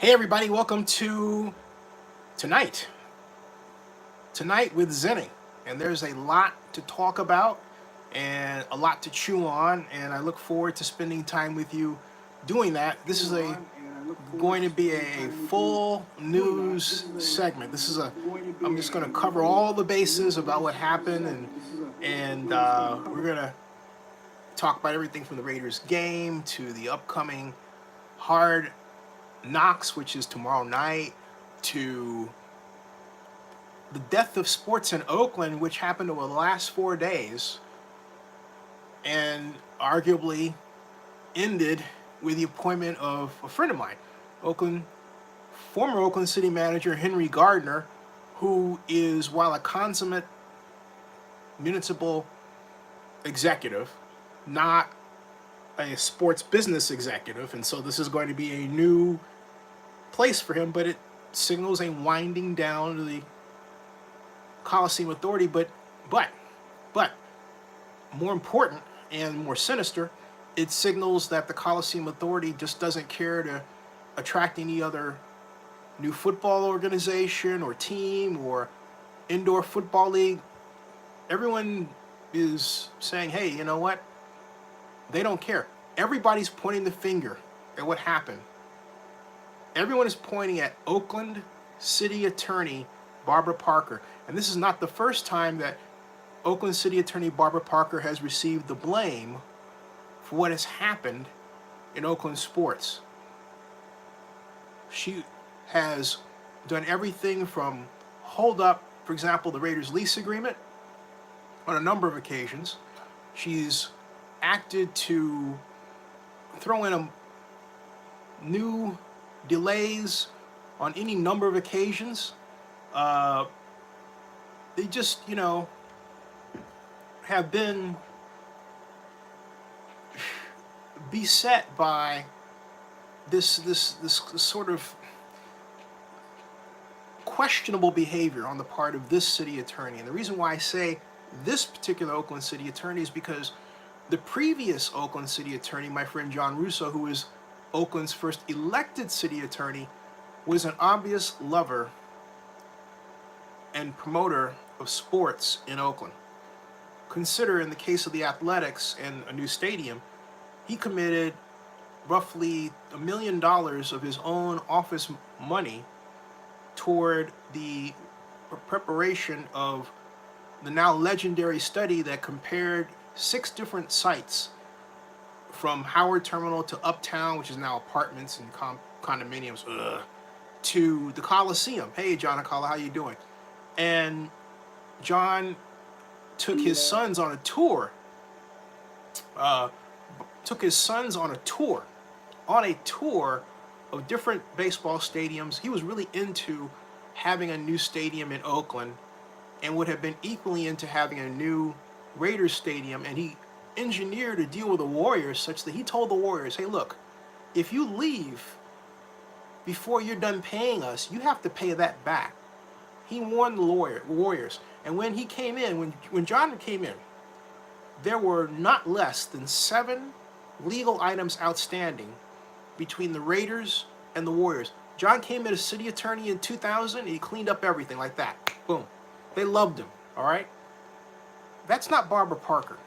Hey everybody, welcome to tonight. Tonight with Zenny. And there's a lot to talk about and a lot to chew on, and I look forward to spending time with you doing that. This is a going to be a full news segment. I'm just going to cover all the bases about what happened, and we're going to talk about everything from the Raiders game to the upcoming Hard Knocks, which is tomorrow night, to the death of sports in Oakland, which happened over the last 4 days and arguably ended with the appointment of a friend of mine, Oakland, former Oakland City manager Henry Gardner, who is, while a consummate municipal executive, not a sports business executive, and so this is going to be a new place for him, but it signals a winding down of the Coliseum Authority. But more important and more sinister, it signals that the Coliseum Authority just doesn't care to attract any other new football organization or team or indoor football league. Everyone is saying, hey, you know what? They don't care. Everybody's pointing the finger at what happened. Everyone is pointing at Oakland City Attorney Barbara Parker. And this is not the first time that Oakland City Attorney Barbara Parker has received the blame for what has happened in Oakland sports. She has done everything from hold up, for example, the Raiders lease agreement on a number of occasions. She's acted to throw in a new delays on any number of occasions. They just, have been beset by this sort of questionable behavior on the part of this city attorney. And the reason why I say this particular Oakland city attorney is because the previous Oakland city attorney, my friend John Russo, who is Oakland's first elected city attorney, was an obvious lover and promoter of sports in Oakland. Consider, in the case of the Athletics and a new stadium, he committed roughly $1 million of his own office money toward the preparation of the now legendary study that compared 6 different sites, from Howard Terminal to Uptown, which is now apartments and condominiums, to the Coliseum. Hey, John Akala, how you doing? And John took his sons on a tour. On a tour of different baseball stadiums. He was really into having a new stadium in Oakland, and would have been equally into having a new Raiders stadium. And he engineered a deal with the Warriors such that he told the Warriors, hey, look, if you leave before you're done paying us, you have to pay that back. He warned the Warriors. And when he came in, when John came in, there were not less than 7 legal items outstanding between the Raiders and the Warriors. John came in as city attorney in 2000, and he cleaned up everything like that. Boom. They loved him, all right? That's not Barbara Parker.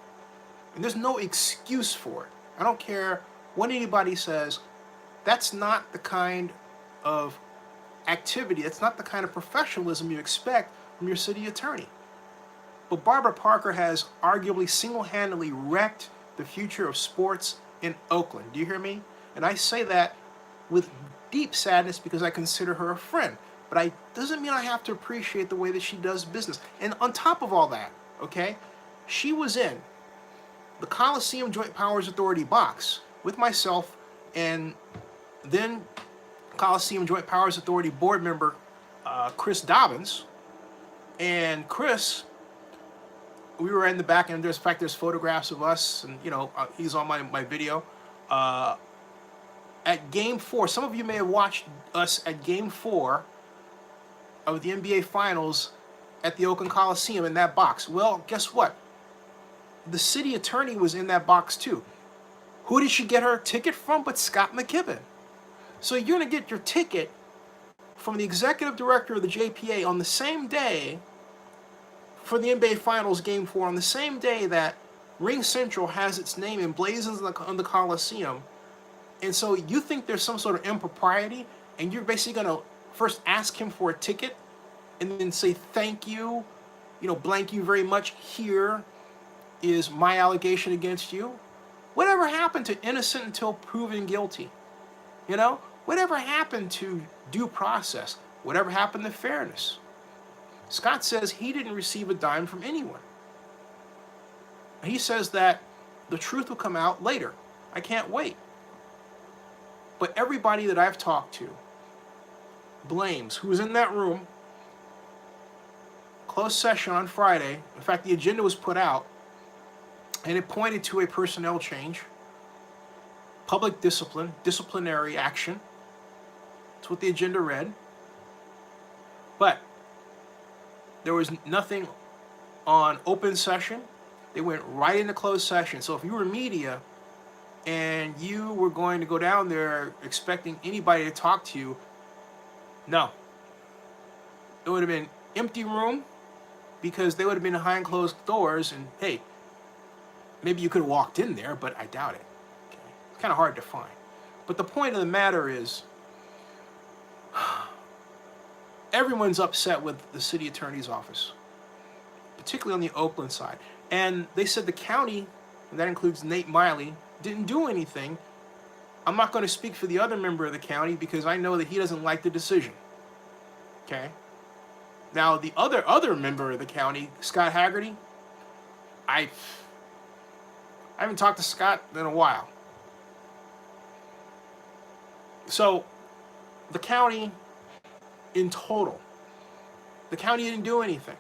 And there's no excuse for it. I don't care what anybody says. That's not the kind of activity, that's not the kind of professionalism you expect from your city attorney. But Barbara Parker has arguably single-handedly wrecked the future of sports in Oakland. Do you hear me? And I say that with deep sadness because I consider her a friend. But it doesn't mean I have to appreciate the way that she does business. And on top of all that, okay, she was in the Coliseum Joint Powers Authority box with myself and then Coliseum Joint Powers Authority board member Chris Dobbins. And Chris, we were in the back, and there's photographs of us, and he's on my video. At Game 4, some of you may have watched us at Game 4 of the NBA Finals at the Oakland Coliseum in that box. Well, guess what? The city attorney was in that box too. Who did she get her ticket from but Scott McKibben? So you're going to get your ticket from the executive director of the JPA on the same day for the NBA Finals Game 4, on the same day that Ring Central has its name emblazoned on the Coliseum. And so you think there's some sort of impropriety, and you're basically going to first ask him for a ticket and then say thank you, blank you very much. Here is my allegation against you. Whatever happened to innocent until proven guilty? Whatever happened to due process? Whatever happened to fairness? Scott says he didn't receive a dime from anyone. He says that the truth will come out later. I can't wait. But everybody that I've talked to blames who was in that room. Closed session on Friday. In fact, the agenda was put out, and it pointed to a personnel change, public discipline, disciplinary action. That's what the agenda read. But there was nothing on open session. They went right into closed session. So if you were media and you were going to go down there expecting anybody to talk to you, no. It would have been empty room, because they would have been behind closed doors, and hey, maybe you could have walked in there, but I doubt it. Okay. It's kind of hard to find. But the point of the matter is, everyone's upset with the city attorney's office, particularly on the Oakland side. And they said the county, and that includes Nate Miley, didn't do anything. I'm not going to speak for the other member of the county because I know that he doesn't like the decision. Okay? Now, the other member of the county, Scott Haggerty, I haven't talked to Scott in a while. So, the county in total, the county didn't do anything.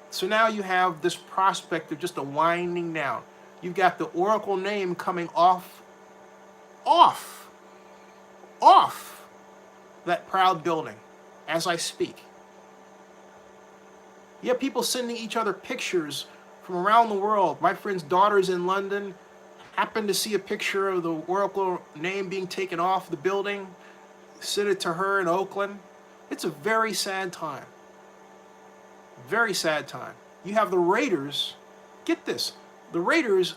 So now you have this prospect of just a winding down. You've got the Oracle name coming off that proud building as I speak. You have people sending each other pictures from around the world. My friend's daughter's in London, happened to see a picture of the Oracle name being taken off the building, sent it to her in Oakland. It's a very sad time. Very sad time. You have the Raiders, get this, the Raiders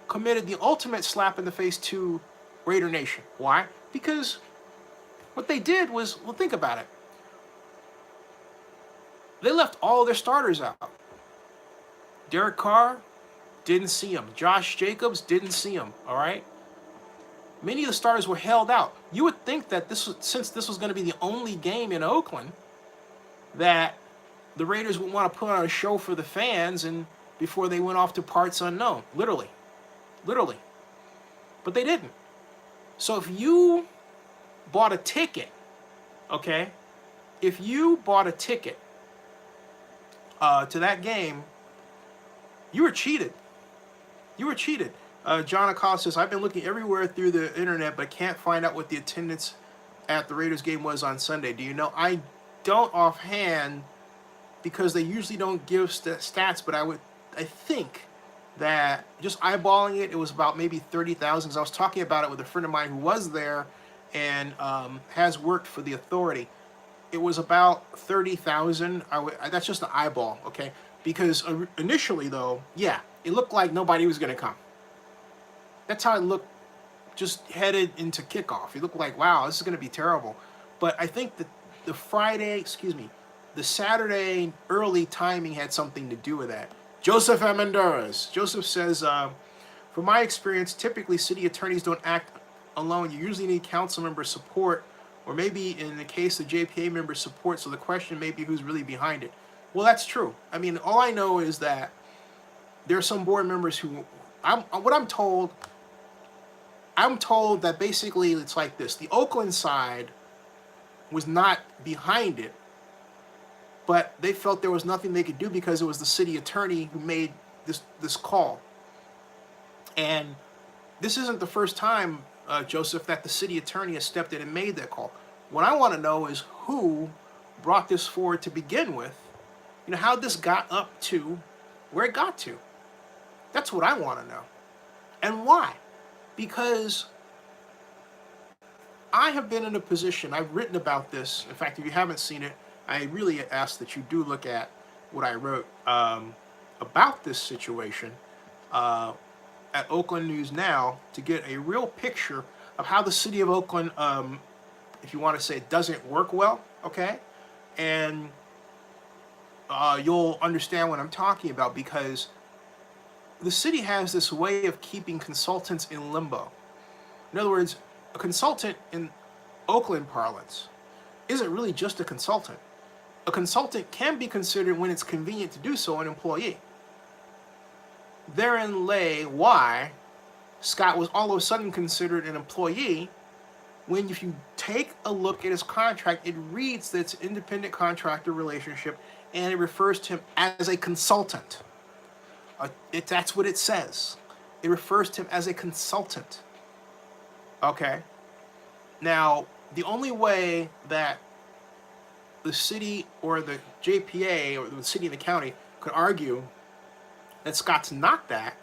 committed the ultimate slap in the face to Raider Nation. Why? Because what they did was, well, think about it. They left all their starters out. Derek Carr, didn't see him. Josh Jacobs, didn't see him, all right? Many of the starters were held out. You would think that since this was going to be the only game in Oakland, that the Raiders would want to put on a show for the fans and before they went off to parts unknown. Literally. But they didn't. So if you bought a ticket, okay? If you bought a ticket to that game, you were cheated. John Acosta says, I've been looking everywhere through the internet, but can't find out what the attendance at the Raiders game was on Sunday. Do you know? I don't offhand, because they usually don't give stats, but I think that just eyeballing it, it was about maybe 30,000. Because I was talking about it with a friend of mine who was there and has worked for the authority. It was about 30,000. That's just an eyeball, okay? Because initially, though, yeah, it looked like nobody was going to come. That's how it looked just headed into kickoff. It looked like, wow, this is going to be terrible. But I think that the Saturday early timing had something to do with that. Joseph Amendoras. Joseph says, from my experience, typically city attorneys don't act alone. You usually need council member support, or maybe in the case of JPA member support, so the question may be who's really behind it. Well, that's true. I mean, all I know is that there are some board members who, I'm told that basically it's like this. The Oakland side was not behind it, but they felt there was nothing they could do because it was the city attorney who made this call. And this isn't the first time, Joseph, that the city attorney has stepped in and made that call. What I want to know is who brought this forward to begin with. You know, how this got up to where it got to. That's what I want to know. And why? Because I have been in a position, I've written about this. In fact, if you haven't seen it, I really ask that you do look at what I wrote about this situation at Oakland News Now to get a real picture of how the city of Oakland, if you want to say it doesn't work well, okay? And you'll understand what I'm talking about, because the city has this way of keeping consultants in limbo. In other words, a consultant in Oakland parlance isn't really just a consultant. A consultant can be considered, when it's convenient to do so, an employee. Therein lay why Scott was all of a sudden considered an employee, when if you take a look at his contract, it reads that it's an independent contractor relationship, and it refers to him as a consultant. That's what it says. It refers to him as a consultant. Okay? Now, the only way that the city or the JPA or the city and the county could argue that Scott's not that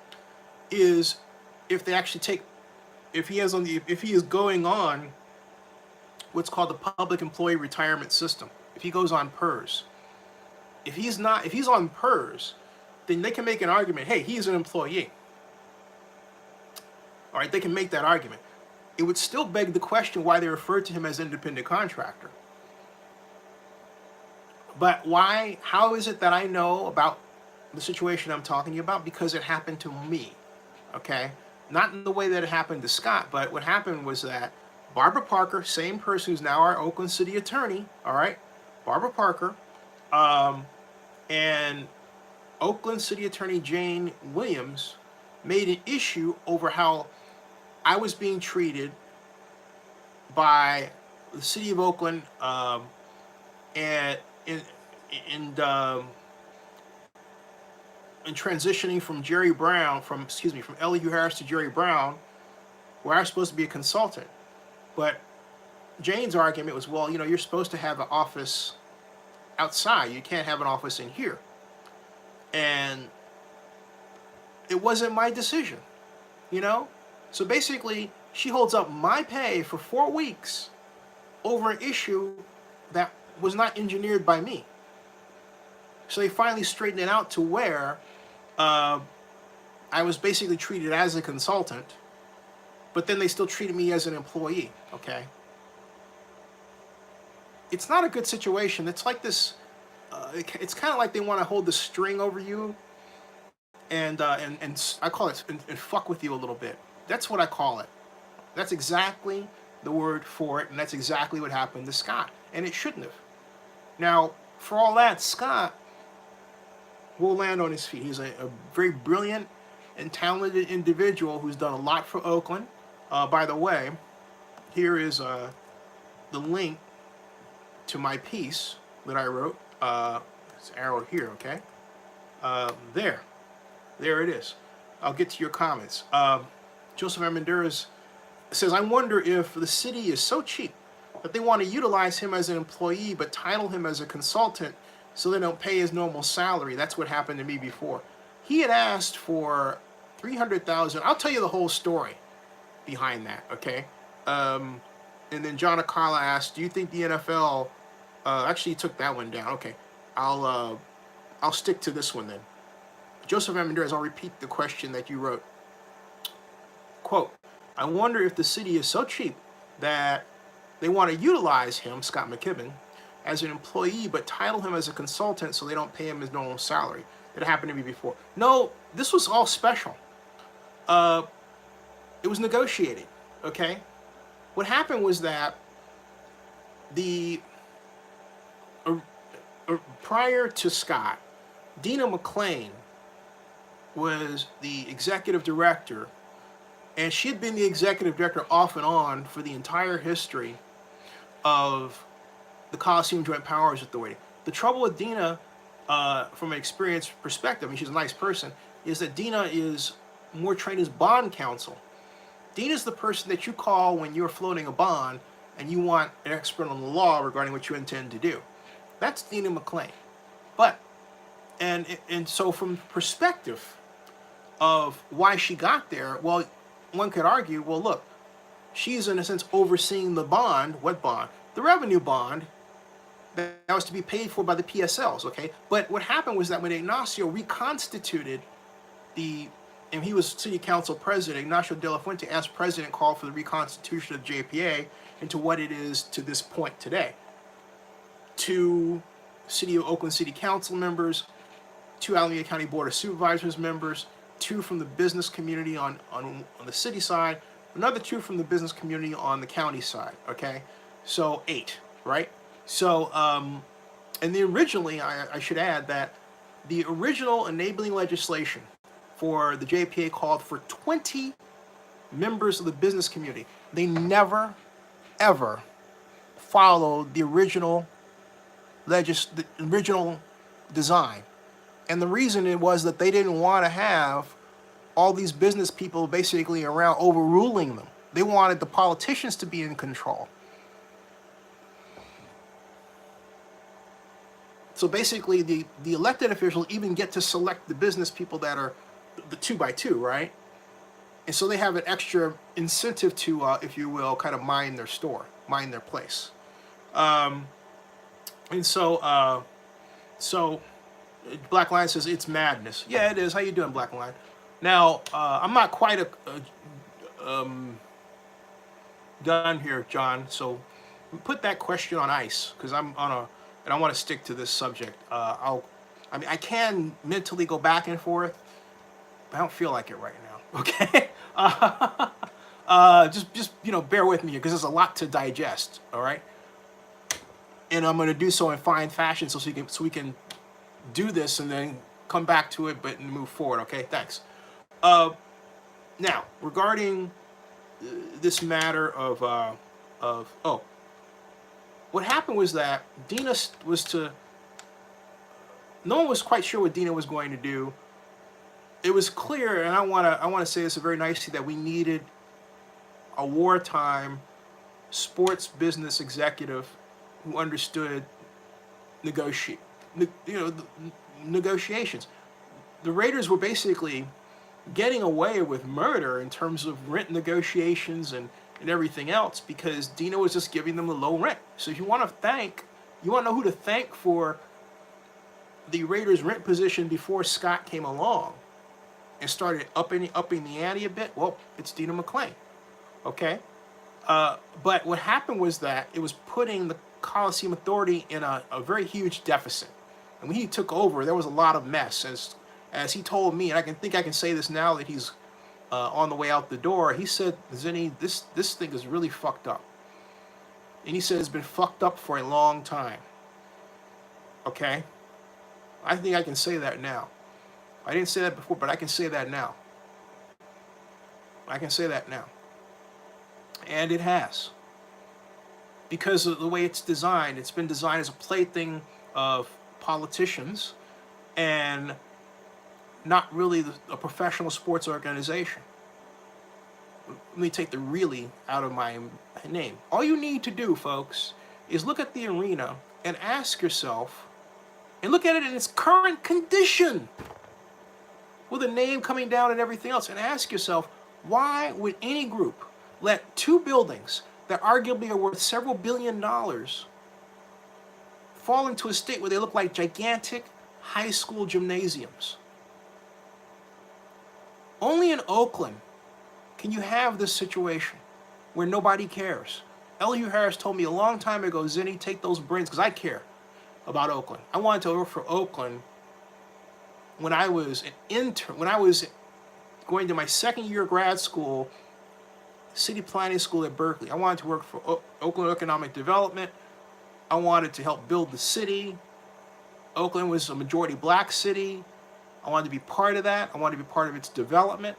is if they actually take, if he is going on what's called the Public Employee Retirement System. If he goes on PERS. If he's on PERS, then they can make an argument, hey, he's an employee. All right, they can make that argument. It would still beg the question why they refer to him as independent contractor. But why, how is it that I know about the situation I'm talking to you about? Because it happened to me, okay? Not in the way that it happened to Scott, but what happened was that Barbara Parker, same person who's now our Oakland City attorney, all right? Barbara Parker, and Oakland City Attorney Jane Williams made an issue over how I was being treated by the city of Oakland, and in transitioning from Jerry Brown, from Elihu Harris to Jerry Brown, where I was supposed to be a consultant. But Jane's argument was, well, you know, you're supposed to have an office outside. You can't have an office in here. And it wasn't my decision, you know? So basically, she holds up my pay for 4 weeks over an issue that was not engineered by me. So they finally straightened it out to where I was basically treated as a consultant, but then they still treated me as an employee, okay? It's not a good situation. It's like this, it's kind of like they want to hold the string over you and I call it, and fuck with you a little bit. That's what I call it. That's exactly the word for it, and that's exactly what happened to Scott, and it shouldn't have. Now, for all that, Scott will land on his feet. He's a very brilliant and talented individual who's done a lot for Oakland. By the way, here is the link to my piece that I wrote. It's arrowed here, okay? There it is. I'll get to your comments. Joseph Armendariz says, I wonder if the city is so cheap that they want to utilize him as an employee but title him as a consultant so they don't pay his normal salary. That's what happened to me before. He had asked for $300,000. I'll tell you the whole story behind that, okay? And then John Akala asked, do you think the NFL, actually he took that one down. Okay, I'll stick to this one then. Joseph Armendariz, I'll repeat the question that you wrote. Quote, I wonder if the city is so cheap that they want to utilize him, Scott McKibben, as an employee, but title him as a consultant so they don't pay him his normal salary. It happened to me before. No, this was all special. It was negotiated, okay? What happened was that prior to Scott, Dina McClain was the executive director, and she had been the executive director off and on for the entire history of the Coliseum Joint Powers Authority. The trouble with Dina, from an experience perspective, I mean, she's a nice person, is that Dina is more trained as bond counsel. Dina's the person that you call when you're floating a bond and you want an expert on the law regarding what you intend to do. That's Dina McClain. But, and so from the perspective of why she got there, well, one could argue, well, look, she's in a sense overseeing the bond. What bond? The revenue bond that was to be paid for by the PSLs, okay? But what happened was that when Ignacio reconstituted and he was city council president, Ignacio de la Fuente, as president, called for the reconstitution of JPA into what it is to this point today. 2 City of Oakland City Council members, 2 Alameda County Board of Supervisors members, 2 from the business community on the city side, another 2 from the business community on the county side, okay? So 8, right? So, and originally, I should add that the original enabling legislation for the JPA called for 20 members of the business community. They never, ever followed the original design. And the reason it was that they didn't want to have all these business people basically around overruling them. They wanted the politicians to be in control. So basically, the elected officials even get to select the business people that are the 2x2, right? And so they have an extra incentive to, if you will, kind of mind their store, mind their place. And so Black Lion says it's madness. Yeah, it is. How you doing, Black Lion? Now, I'm not quite done here, John. So put that question on ice because and I want to stick to this subject. I can mentally go back and forth, but I don't feel like it right now. Okay. Just bear with me here because there's a lot to digest. All right. And I'm going to do so in fine fashion so we can do this and then come back to it, but move forward. Okay. Thanks. Now regarding this matter of what happened was that Dina no one was quite sure what Dina was going to do. It was clear, and I want to say this very nicely, that we needed a wartime sports business executive who understood negotiations. The Raiders were basically getting away with murder in terms of rent negotiations and everything else because Dina was just giving them a low rent. So if you want to know who to thank for the Raiders' rent position before Scott came along and started upping the ante a bit, well, it's Dina McClain. Okay? But what happened was that it was putting the Coliseum Authority in a very huge deficit. And when he took over, there was a lot of mess. As he told me, and I can say this now that he's on the way out the door, he said, Zinni, this thing is really fucked up. And he said it's been fucked up for a long time. Okay? I think I can say that now. I didn't say that before, but I can say that now. I can say that now. And it has. Because of the way it's designed, it's been designed as a plaything of politicians and not really a professional sports organization. Let me take the really out of my name. All you need to do, folks, is look at the arena and ask yourself, and look at it in its current condition, with a name coming down and everything else, and ask yourself, why would any group let 2 buildings that arguably are worth several $billion fall into a state where they look like gigantic high school gymnasiums? Only in Oakland can you have this situation where nobody cares. Elihu Harris told me a long time ago, Zinni, take those brains, because I care about Oakland. I wanted to work for Oakland when I was an intern, when I was going to my second year of grad school, city planning school at Berkeley. I wanted to work for Oakland Economic Development. I wanted to help build the city. Oakland was a majority black city. I wanted to be part of that. I wanted to be part of its development.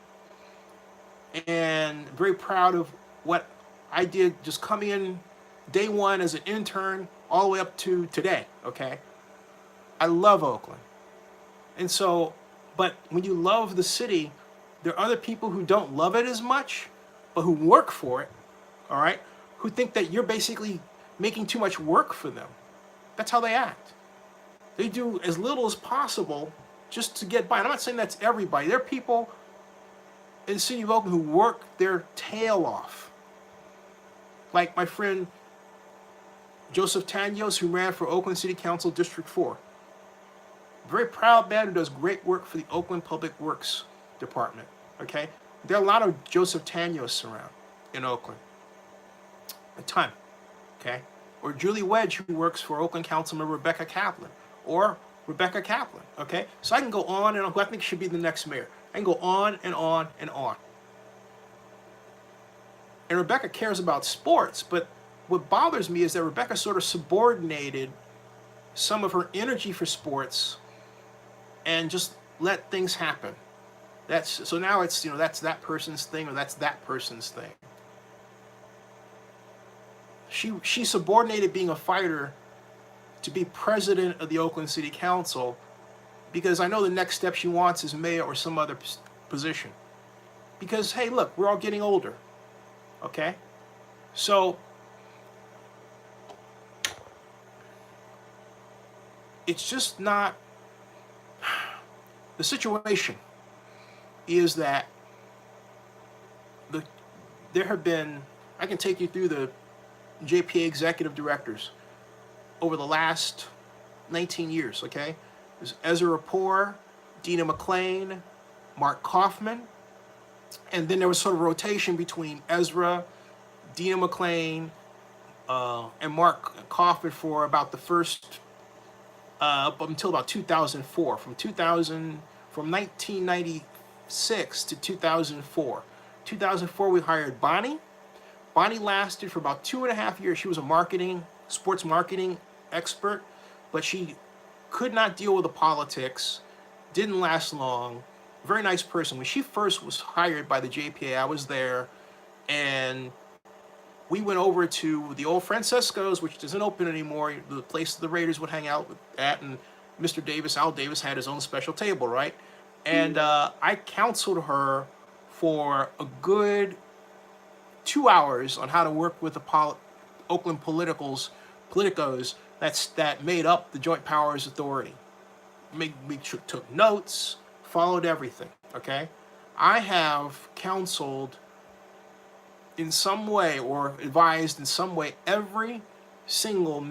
And very proud of what I did just coming in day one as an intern all the way up to today, okay? I love Oakland. And so, but when you love the city, there are other people who don't love it as much, but who work for it, all right? Who think that you're basically making too much work for them. That's how they act. They do as little as possible just to get by. And I'm not saying that's everybody. There are people in the city of Oakland who work their tail off Like my friend Joseph Tanyos, who ran for Oakland City Council District 4. Very proud man who does great work for the Oakland Public Works Department. Okay? There are a lot of Joseph Tanyos around in Oakland. A ton. Okay? Or Julie Wedge, who works for Oakland Councilman Rebecca Kaplan. Or Rebecca Kaplan. Okay? So I can go on and on. Who I think should be the next mayor. I can go on and on and on. And Rebecca cares about sports, but what bothers me is that Rebecca sort of subordinated some of her energy for sports and just let things happen. So now it's, that's that person's thing or that's that person's thing. She subordinated being a fighter to be president of the Oakland City Council because I know the next step she wants is mayor or some other position. Because, hey, look, we're all getting older. Okay? So, it's just not, the situation is that there have been, I can take you through the JPA executive directors over the last 19 years, okay? There's Ezra Rapport, Dina McClain, Mark Kaufman, and then there was sort of rotation between Ezra, Dina McClain, and Mark Kaufman for about the first, up until about 2004. From 1996 to 2004. 2004 we hired Bonnie. Bonnie lasted for about 2.5 years. She was a sports marketing expert, but she could not deal with the politics, didn't last long. Very nice person. When she first was hired by the JPA, I was there, and we went over to the old Francesco's, which isn't open anymore, the place the Raiders would hang out at, and Mr. Davis, Al Davis, had his own special table, right? And I counseled her for a good 2 hours on how to work with the Oakland politicos that made up the Joint Powers Authority. We took notes, followed everything, okay? I have counseled in some way or advised in some way every single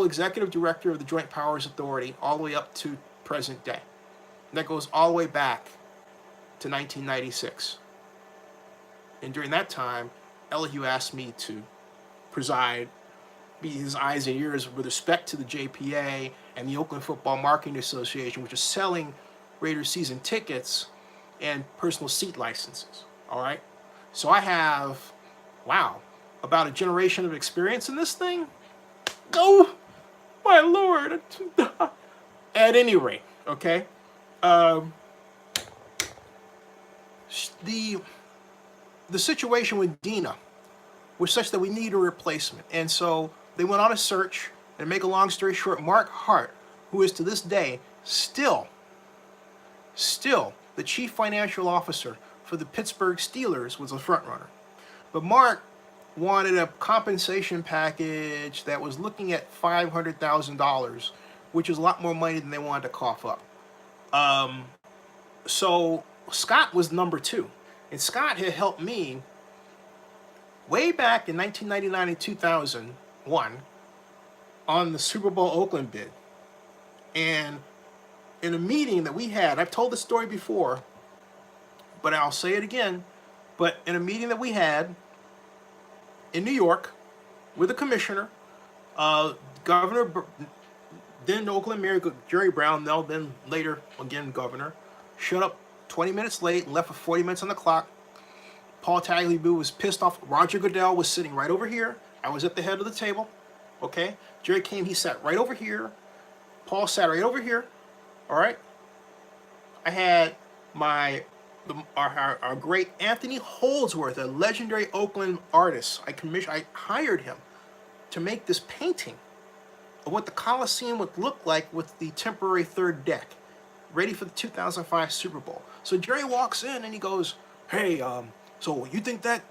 executive director of the Joint Powers Authority all the way up to present day. And that goes all the way back to 1996. And during that time, Elihu asked me to preside, be his eyes and ears with respect to the JPA and the Oakland Football Marketing Association, which is selling Raiders season tickets and personal seat licenses. All right? So I have, about a generation of experience in this thing. Oh, my Lord. At any rate, okay? The situation with Dina was such that we needed a replacement. And so they went on a search, and to make a long story short, Mark Hart, who is to this day still the chief financial officer for the Pittsburgh Steelers, was a front runner. But Mark wanted a compensation package that was looking at $500,000, which is a lot more money than they wanted to cough up. So Scott was number 2. And Scott had helped me way back in 1999 and 2001 on the Super Bowl Oakland bid. And in a meeting that we had, I've told this story before, but I'll say it again. But in a meeting that we had in New York with the commissioner, then Oakland Mayor Jerry Brown, then later again governor, showed up 20 minutes late and left for 40 minutes on the clock. Paul Tagliabue was pissed off. Roger Goodell was sitting right over here. I was at the head of the table. Okay? Jerry came, he sat right over here. Paul sat right over here. All right? I had our great Anthony Holdsworth, a legendary Oakland artist. I hired him to make this painting of what the Coliseum would look like with the temporary third deck, ready for the 2005 Super Bowl. So Jerry walks in and he goes, "Hey, so you think that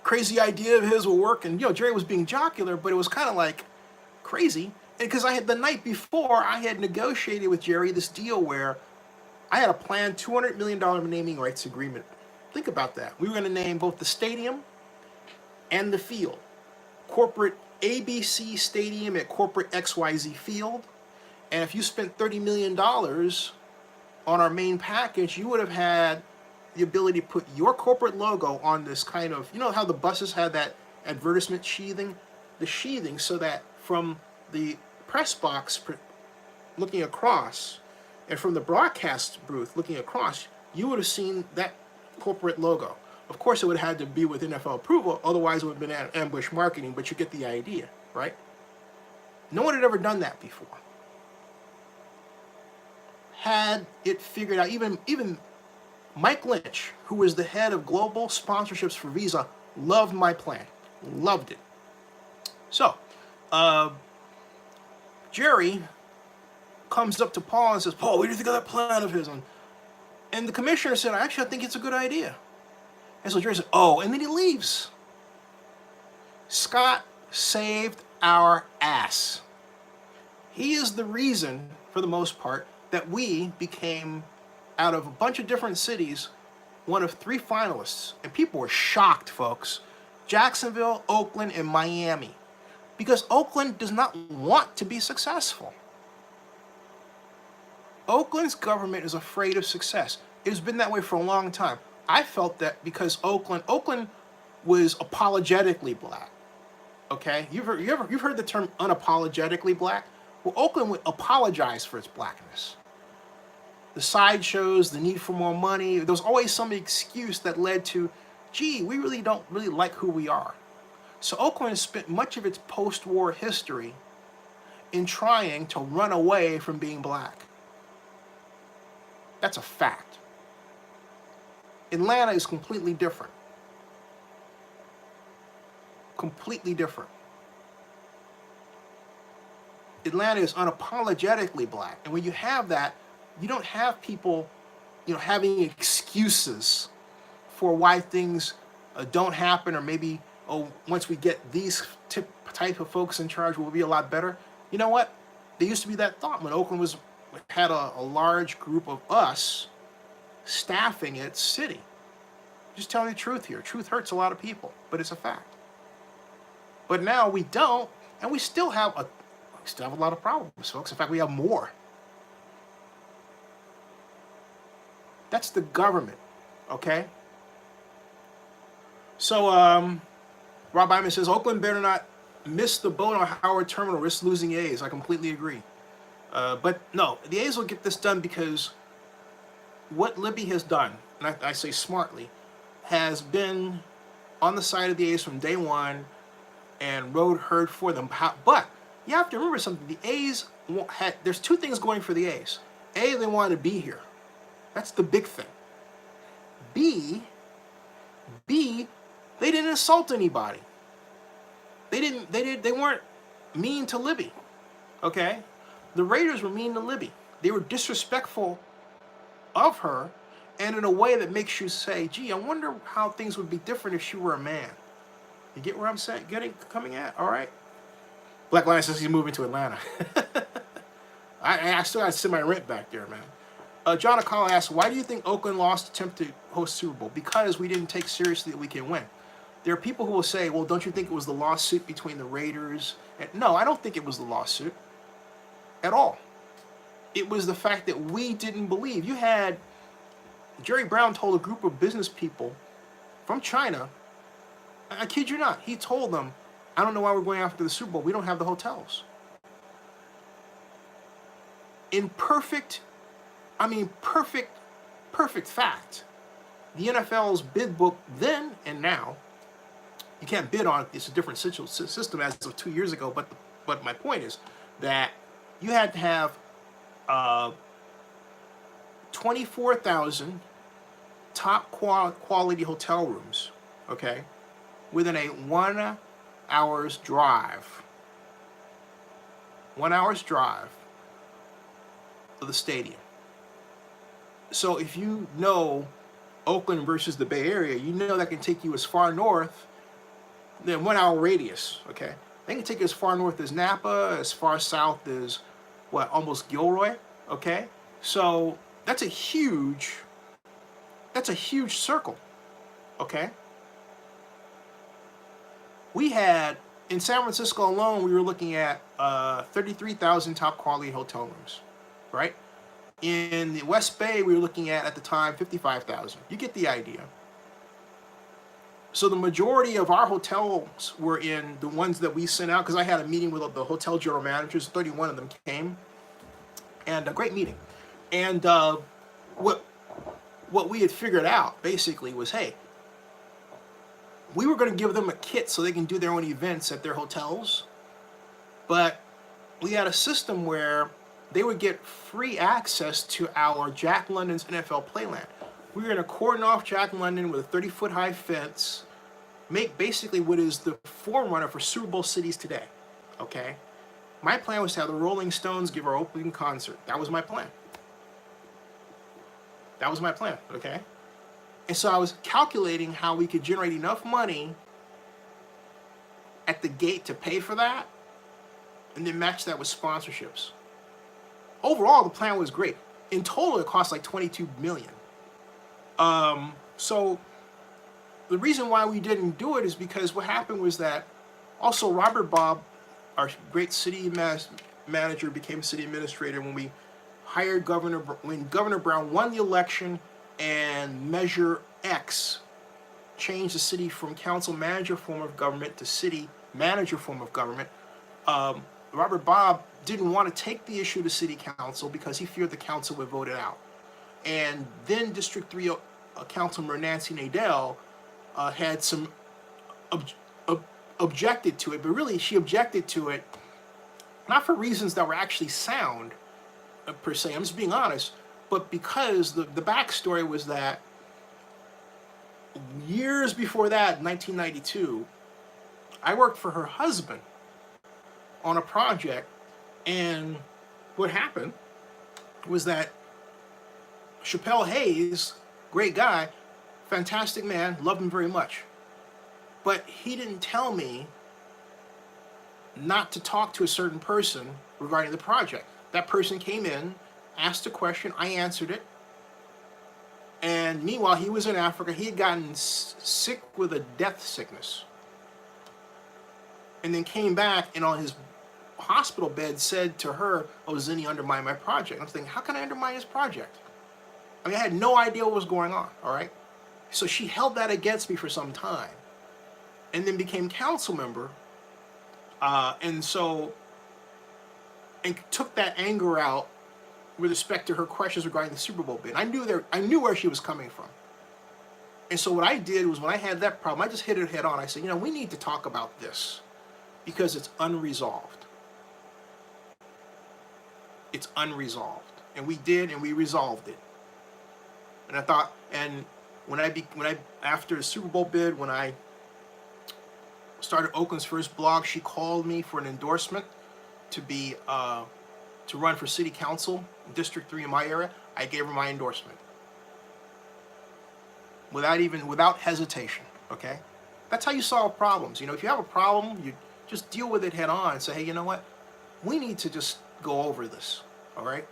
crazy idea of his will work?" And Jerry was being jocular, but it was kind of like crazy. And because the night before I had negotiated with Jerry this deal where I had a planned $200 million naming rights agreement. Think about that. We were going to name both the stadium and the field. Corporate ABC Stadium at corporate XYZ Field. And if you spent $30 million on our main package, you would have had the ability to put your corporate logo on this kind of, you know how the buses had that advertisement sheathing? The sheathing, so that from the press box looking across and from the broadcast booth looking across, you would have seen that corporate logo. Of course, it would have had to be with NFL approval, otherwise it would have been ambush marketing, but you get the idea, right? No one had ever done that before. Had it figured out, even Mike Lynch, who was the head of global sponsorships for Visa, loved my plan. Loved it. So, Jerry comes up to Paul and says, Paul, what do you think of that plan of his? And the commissioner said, actually, I think it's a good idea. And so Jerry said, oh, and then he leaves. Scott saved our ass. He is the reason, for the most part, that we became, out of a bunch of different cities, one of 3 finalists. And people were shocked, folks. Jacksonville, Oakland, and Miami. Because Oakland does not want to be successful. Oakland's government is afraid of success. It has been that way for a long time. I felt that because Oakland was apologetically black. Okay? You've heard the term unapologetically black? Well, Oakland would apologize for its blackness. The sideshows, the need for more money, there was always some excuse that led to, gee, we really don't like who we are. So Oakland has spent much of its post-war history in trying to run away from being black. That's a fact. Atlanta is completely different. Completely different. Atlanta is unapologetically black. And when you have that, you don't have people, having excuses for why things don't happen, or maybe, once we get these type of folks in charge, we'll be a lot better. You know what? There used to be that thought when Oakland had a large group of us staffing its city. Just telling the truth here. Truth hurts a lot of people, but it's a fact. But now we don't, and we still have a lot of problems, folks. In fact, we have more. That's the government, okay? So, Rob Iman says, Oakland better not miss the boat on Howard Terminal, risk losing the A's. I completely agree. But no, the A's will get this done because what Libby has done, and I say smartly, has been on the side of the A's from day one and rode herd for them. But you have to remember something. The A's there's 2 things going for the A's. A, they wanted to be here. That's the big thing. B, they didn't insult anybody. They weren't mean to Libby. Okay? The Raiders were mean to Libby. They were disrespectful of her, and in a way that makes you say, gee, I wonder how things would be different if she were a man. You get where I'm saying? Coming at? All right. Black Lion says he's moving to Atlanta. I still got to send my rent back there, man. John Akala asks, why do you think Oakland lost attempt to host Super Bowl? Because we didn't take seriously that we can win. There are people who will say, well, don't you think it was the lawsuit between the Raiders? And no, I don't think it was the lawsuit at all. It was the fact that we didn't believe. You had Jerry Brown told a group of business people from China, I kid you not, he told them, I don't know why we're going after the Super Bowl. We don't have the hotels. In perfect fact, the NFL's bid book then and now, you can't bid on it, it's a different system as of 2 years ago, but my point is that you had to have 24,000 top quality hotel rooms, okay, within a 1 hour's drive. 1 hour's drive of the stadium. So if you know Oakland versus the Bay Area, you know that can take you as far north than 1 hour radius, okay? They can take you as far north as Napa, as far south as, almost Gilroy, okay? So that's a huge circle, okay? We had, in San Francisco alone, we were looking at 33,000 top quality hotel rooms, right? In the West Bay, we were looking at the time, 55,000. You get the idea. So the majority of our hotels were in the ones that we sent out, because I had a meeting with the hotel general managers. 31 of them came, and a great meeting. And what we had figured out basically was, hey, we were going to give them a kit so they can do their own events at their hotels, but we had a system where they would get free access to our Jack London's NFL Playland. We were going to cordon off Jack London with a 30-foot high fence, make basically what is the forerunner for Super Bowl cities today, okay? My plan was to have the Rolling Stones give our opening concert. That was my plan. That was my plan, okay? And so I was calculating how we could generate enough money at the gate to pay for that, and then match that with sponsorships. Overall, the plan was great. In total, it cost like $22 million. So the reason why we didn't do it is because what happened was that also Robert Bob, our great city manager, became city administrator when we hired when Governor Brown won the election and Measure X changed the city from council manager form of government to city manager form of government. Robert Bob didn't want to take the issue to city council because he feared the council would vote it out. And then District 3 Councilmember Nancy Nadell had some objected to it, but really she objected to it not for reasons that were actually sound per se, I'm just being honest, but because the backstory was that years before that, 1992, I worked for her husband on a project, and what happened was that Chappelle Hayes, great guy, fantastic man, loved him very much, but he didn't tell me not to talk to a certain person regarding the project. That person came in, asked a question, I answered it, and meanwhile he was in Africa. He had gotten sick with a death sickness, and then came back and on his hospital bed said to her, oh, Zinni undermined my project. I was thinking, how can I undermine his project? I mean, I had no idea what was going on, all right? So she held that against me for some time, and then became council member, and took that anger out with respect to her questions regarding the Super Bowl bid. I knew where she was coming from. And so what I did was, when I had that problem, I just hit it head on. I said, we need to talk about this because it's unresolved. It's unresolved. And we did, and we resolved it. And I thought, and after the Super Bowl bid, when I started Oakland's first blog, she called me for an endorsement to run for city council in District 3 in my area. I gave her my endorsement without hesitation, okay? That's how you solve problems. If you have a problem, you just deal with it head on and say, hey, you know what? We need to just go over this, all right?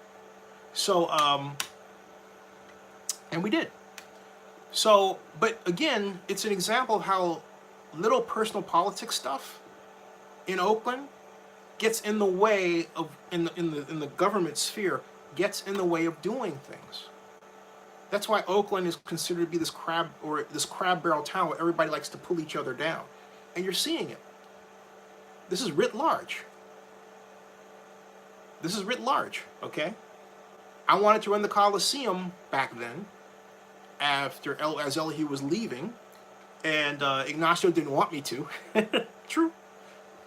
So, and we did. So, but again, it's an example of how little personal politics stuff in Oakland gets in the way of, in the government sphere, gets in the way of doing things. That's why Oakland is considered to be this crab barrel town where everybody likes to pull each other down. And you're seeing it. This is writ large. This is writ large, okay? I wanted to run the Coliseum back then, as Elihu was leaving, and Ignacio didn't want me to. True.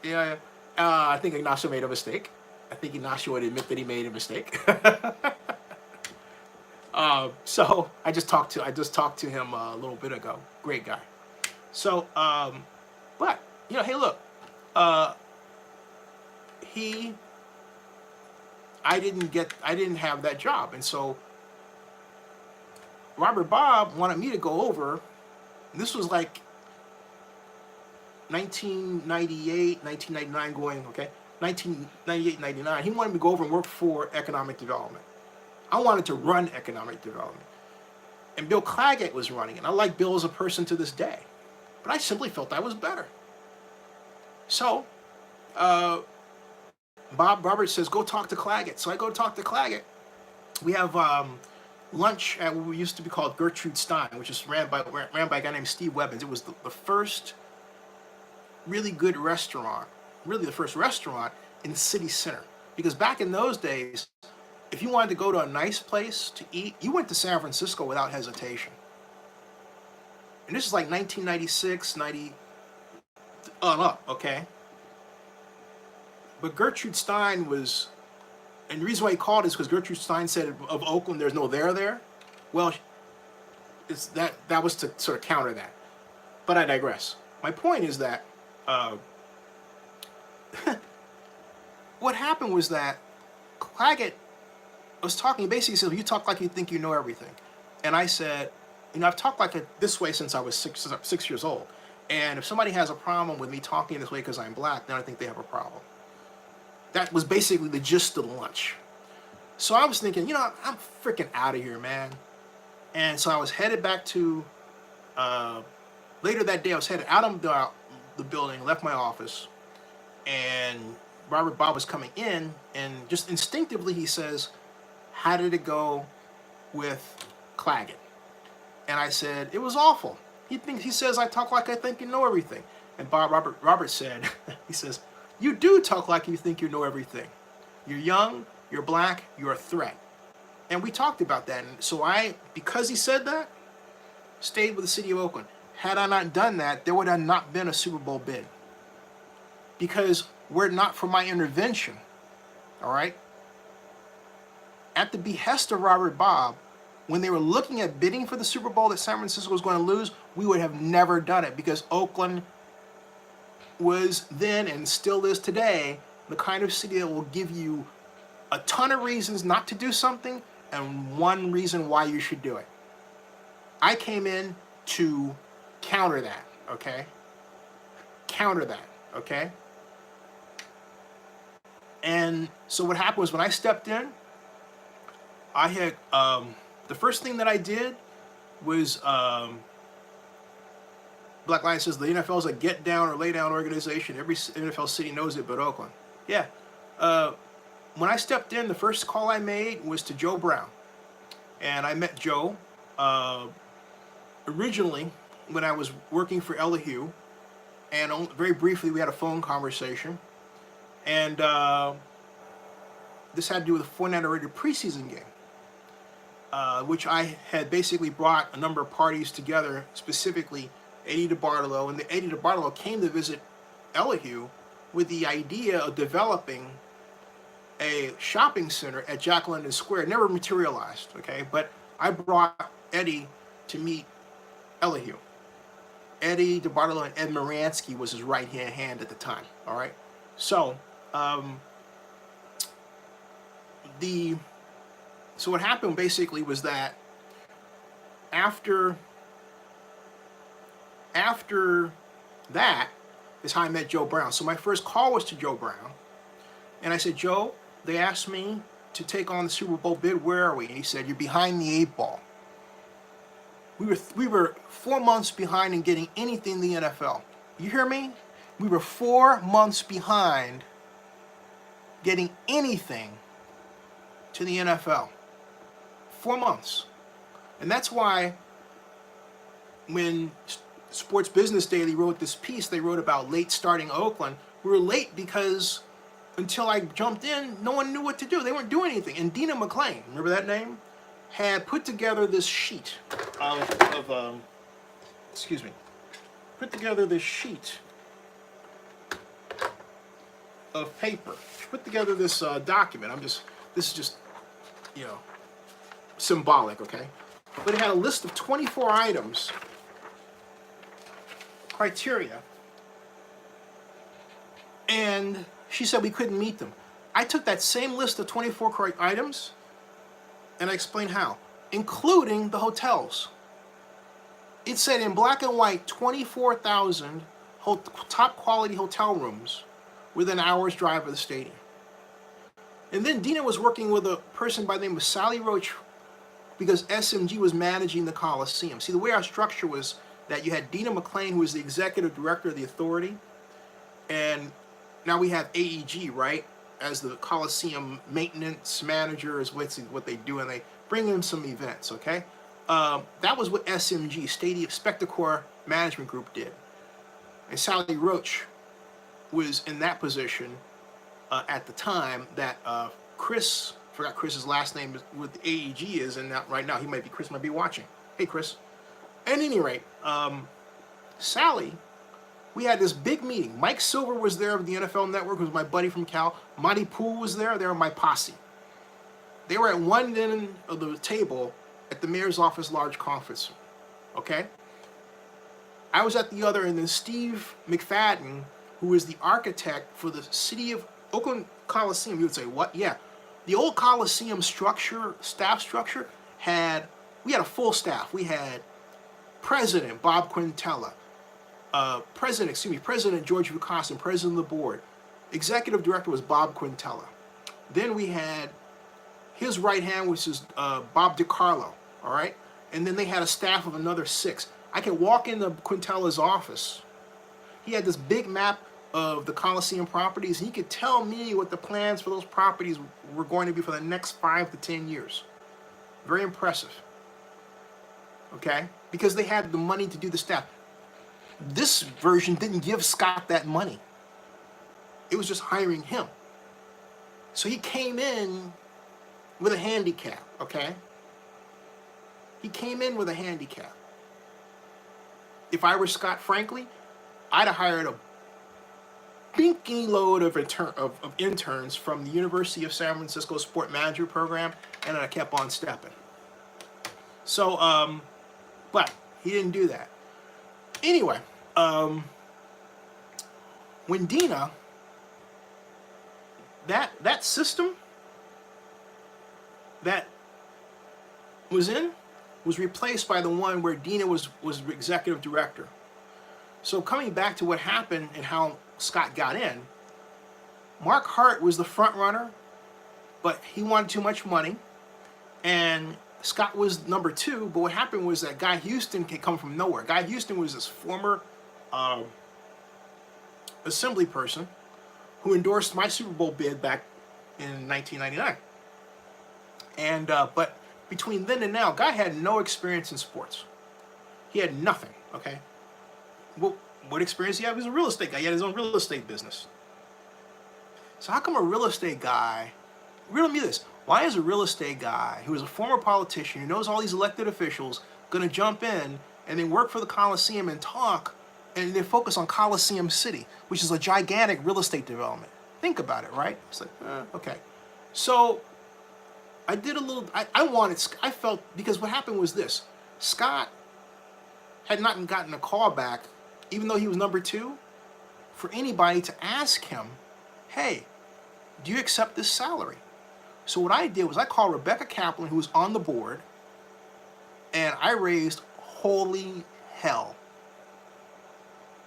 Yeah. I think Ignacio made a mistake. I think Ignacio would admit that he made a mistake. So I just talked to him a little bit ago. Great guy. So, but hey, look, I didn't have that job, and so Robert Bob wanted me to go over. This was like 1998, 1999 going, okay? 1998, 99. He wanted me to go over and work for economic development. I wanted to run economic development. And Bill Claggett was running, and I like Bill as a person to this day. But I simply felt I was better. So, Bob Roberts says, go talk to Claggett. So I go talk to Claggett. We have lunch at what we used to be called Gertrude Stein, which is ran by a guy named Steve Webbins. It was the first really good restaurant, really the first restaurant in the city center. Because back in those days, if you wanted to go to a nice place to eat, you went to San Francisco without hesitation. And this is like 1996, 90, on up, okay? But Gertrude Stein was, and the reason why he called is because Gertrude Stein said of Oakland, there's no there. Well, it's that was to sort of counter that. But I digress. My point is that what happened was that Claggett was talking, he basically said, you talk like you think you know everything. And I said, I've talked like it this way since I was six years old. And if somebody has a problem with me talking this way because I'm black, then I think they have a problem. That was basically the gist of the lunch. So I was thinking, I'm freaking out of here, man. And so I was headed back to, later that day, I was headed out of the building, left my office, and Robert Bob was coming in, and just instinctively he says, how did it go with Claggett? And I said, it was awful. He says, I talk like I think you know everything. And Robert said, he says, you do talk like you think you know everything. You're young, you're black, you're a threat. And we talked about that. And so because he said that, stayed with the city of Oakland. Had I not done that, there would have not been a Super Bowl bid. Because were it not for my intervention, all right, at the behest of Robert Bob, when they were looking at bidding for the Super Bowl that San Francisco was going to lose, we would have never done it because Oakland was then and still is today the kind of city that will give you a ton of reasons not to do something and one reason why you should do it. I came in to counter that, okay? Counter that, okay? And so what happened was when I stepped in, I had, the first thing that I did was, Black Lion says the NFL is a get down or lay down organization. Every NFL city knows it, but Oakland. Yeah. When I stepped in, the first call I made was to Joe Brown. And I met Joe originally when I was working for Elihu. And very briefly, we had a phone conversation. And this had to do with a 49er Raider preseason game, which I had basically brought a number of parties together, specifically Eddie DeBartolo. And Eddie DeBartolo came to visit Elihu with the idea of developing a shopping center at Jack London Square. It never materialized, okay? But I brought Eddie to meet Elihu. Eddie DeBartolo and Ed Moransky was his right-hand hand at the time, all right? So, so what happened basically was that after that is how I met Joe Brown. So my first call was to Joe Brown, and I said, Joe, they asked me to take on the Super Bowl bid. Where are we? And he said, you're behind the 8 ball. We were 4 months behind in getting anything in the NFL. You hear me? We were 4 months behind getting anything to the NFL. 4 months. And that's why when Sports Business Daily wrote this piece, they wrote about late starting Oakland. We were late because until I jumped in, no one knew what to do. They weren't doing anything. And Dina McClain, remember that name? Had put together this sheet put together this sheet of paper. Put together this document. This is just, symbolic, okay? But it had a list of 24 items, criteria, and she said we couldn't meet them. I took that same list of 24 items and I explained how, including the hotels. It said in black and white 24,000 top quality hotel rooms within an hour's drive of the stadium. And then Dina was working with a person by the name of Sally Roach because SMG was managing the Coliseum. See, the way our structure was that you had Dina McLean, who was the executive director of the authority, and now we have AEG, right, as the Coliseum maintenance manager is what they do, and they bring in some events, okay? That was what SMG, Stadium Spectacor Management Group, did. And Sally Roach was in that position at the time that Chris, forgot Chris's last name, what the AEG is, and right now Chris might be watching. Hey, Chris. At any rate, Sally, we had this big meeting. Mike Silver was there of the NFL Network, who was my buddy from Cal. Monty Poole was there. They were my posse. They were at one end of the table at the mayor's office large conference, okay? I was at the other, and then Steve McFadden, who is the architect for the city of Oakland Coliseum. You would say, what? Yeah. The old Coliseum structure, staff structure, we had a full staff. We had President Bob Quintella, President George Vukosin, President of the board. Executive director was Bob Quintella. Then we had his right hand, which is Bob DiCarlo, all right? And then they had a staff of another 6. I could walk into Quintella's office. He had this big map of the Coliseum properties, and he could tell me what the plans for those properties were going to be for the next 5 to 10 years. Very impressive, okay? Because they had the money to do the staff. This version didn't give Scott that money. It was just hiring him. So he came in with a handicap, okay? He came in with a handicap. If I were Scott, frankly, I'd have hired a binky load of interns from the University of San Francisco Sport Manager Program, and I kept on stepping. So, but he didn't do that. Anyway, when Dina, that system that was replaced by the one where Dina was executive director. So coming back to what happened and how Scott got in, Mark Hart was the front runner, but he wanted too much money, and Scott was number 2. But what happened was that Guy Houston could come from nowhere. Guy Houston was this former assembly person who endorsed my Super Bowl bid back in 1999. And but between then and now, Guy had no experience in sports. He had nothing, okay? Well, what experience he had? He was a real estate guy. He had his own real estate business. So how come a real estate guy, riddle me this, why is a real estate guy who is a former politician, who knows all these elected officials, going to jump in and then work for the Coliseum and talk and then focus on Coliseum City, which is a gigantic real estate development? Think about it, right? It's like, okay. So I did a little, I felt, because what happened was this. Scott had not gotten a call back, even though he was number 2, for anybody to ask him, hey, do you accept this salary? So what I did was I called Rebecca Kaplan, who was on the board, and I raised holy hell.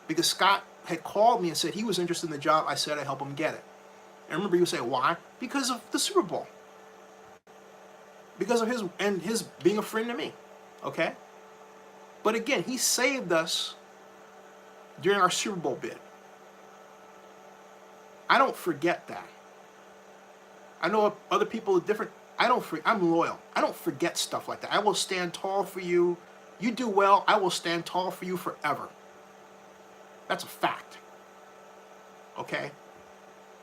Because Scott had called me and said he was interested in the job. I said I'd help him get it. And remember, he would say, why? Because of the Super Bowl. Because of his being a friend to me, okay? But again, he saved us during our Super Bowl bid. I don't forget that. I know other people are different. I'm loyal. I don't forget stuff like that. I will stand tall for you. You do well, I will stand tall for you forever. That's a fact. Okay?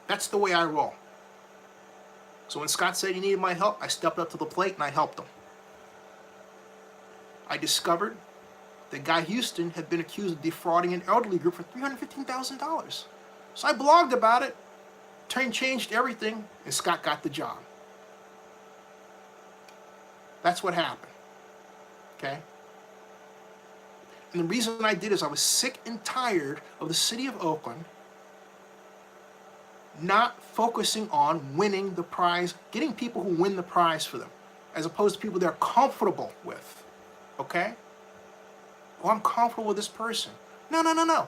That's the way I roll. So when Scott said he needed my help, I stepped up to the plate and I helped him. I discovered that Guy Houston had been accused of defrauding an elderly group for $315,000. So I blogged about it, changed everything, and Scott got the job. That's what happened. Okay? And the reason I did is I was sick and tired of the city of Oakland not focusing on winning the prize, getting people who win the prize for them, as opposed to people they're comfortable with. Okay? Oh, I'm comfortable with this person. No.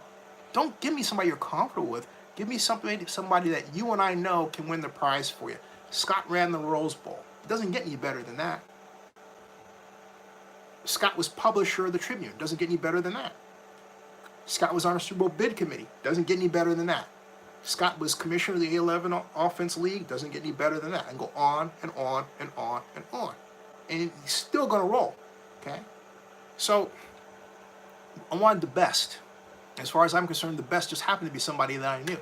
Don't give me somebody you're comfortable with. Give me somebody that you and I know can win the prize for you. Scott ran the Rose Bowl. It doesn't get any better than that. Scott was publisher of the Tribune. Doesn't get any better than that. Scott was on a Super Bowl bid committee. Doesn't get any better than that. Scott was commissioner of the A11 Offense League. Doesn't get any better than that. And go on and on and on and on. And he's still going to roll. Okay? So, I wanted the best. As far as I'm concerned, the best just happened to be somebody that I knew.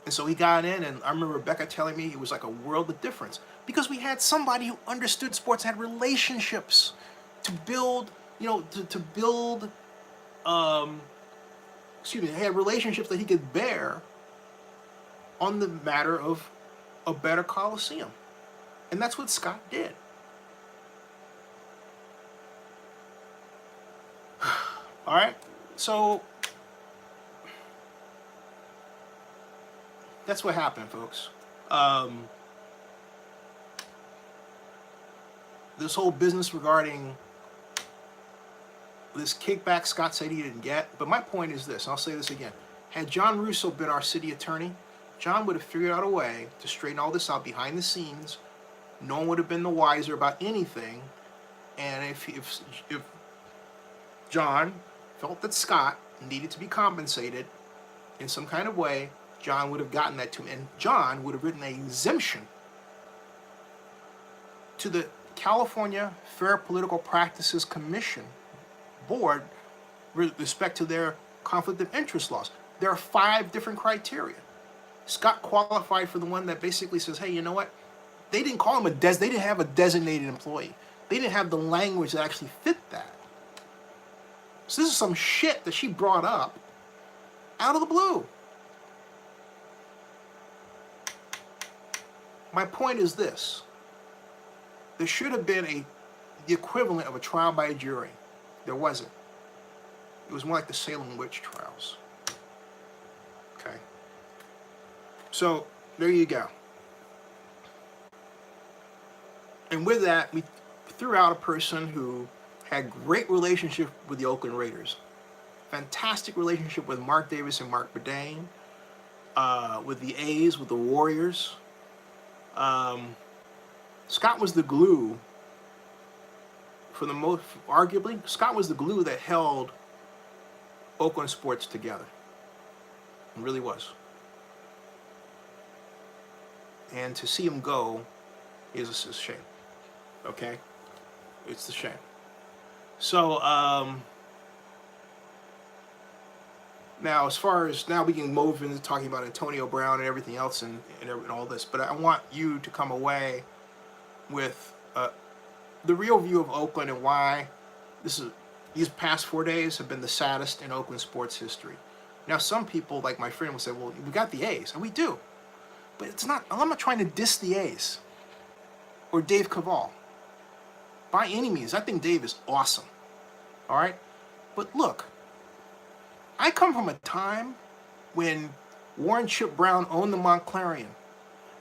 And so he got in, and I remember Rebecca telling me it was like a world of difference. Because we had somebody who understood sports, had relationships to build, to build, had relationships that he could bear on the matter of a better Coliseum. And that's what Scott did. All right, so that's what happened, folks. This whole business regarding this kickback, Scott said he didn't get. But my point is this, and I'll say this again. Had John Russo been our city attorney, John would have figured out a way to straighten all this out behind the scenes. No one would have been the wiser about anything. And if John felt that Scott needed to be compensated in some kind of way, John would have gotten that to him. And John would have written an exemption to the California Fair Political Practices Commission board with respect to their conflict of interest laws. There are 5 different criteria. Scott qualified for the one that basically says, hey, you know what? They didn't call him they didn't have a designated employee. They didn't have the language that actually fit that. So this is some shit that she brought up out of the blue. My point is this. There should have been the equivalent of a trial by a jury. There wasn't. It was more like the Salem witch trials. Okay. So, there you go. And with that, we threw out a person who had great relationship with the Oakland Raiders. Fantastic relationship with Mark Davis and Mark Bourdain. With the A's, with the Warriors. Scott was the glue for the most, arguably, Scott was the glue that held Oakland sports together. It really was. And to see him go is a shame. Okay? It's a shame. So, now as far as, now we can move into talking about Antonio Brown and everything else and all this, but I want you to come away with the real view of Oakland and why these past 4 days have been the saddest in Oakland sports history. Now, some people, like my friend, will say, well, we got the A's, and we do. But it's not, I'm not trying to diss the A's or Dave Cavall. By any means, I think Dave is awesome. All right? But look, I come from a time when Warren Chip Brown owned the Montclarian,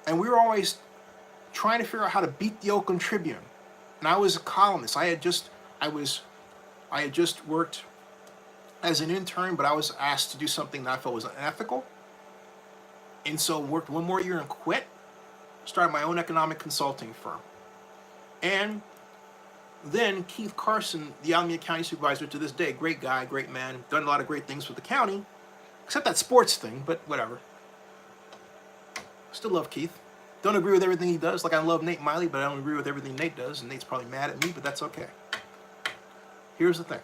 and we were always trying to figure out how to beat the Oakland Tribune. And I was a columnist. I had just worked as an intern, but I was asked to do something that I felt was unethical. And so worked one more year and quit. Started my own economic consulting firm. And then Keith Carson, the Alameda County Supervisor to this day, great guy, great man, done a lot of great things for the county, except that sports thing, but whatever. Still love Keith. Don't agree with everything he does, like I love Nate Miley, but I don't agree with everything Nate does, and Nate's probably mad at me, but that's okay. Here's the thing.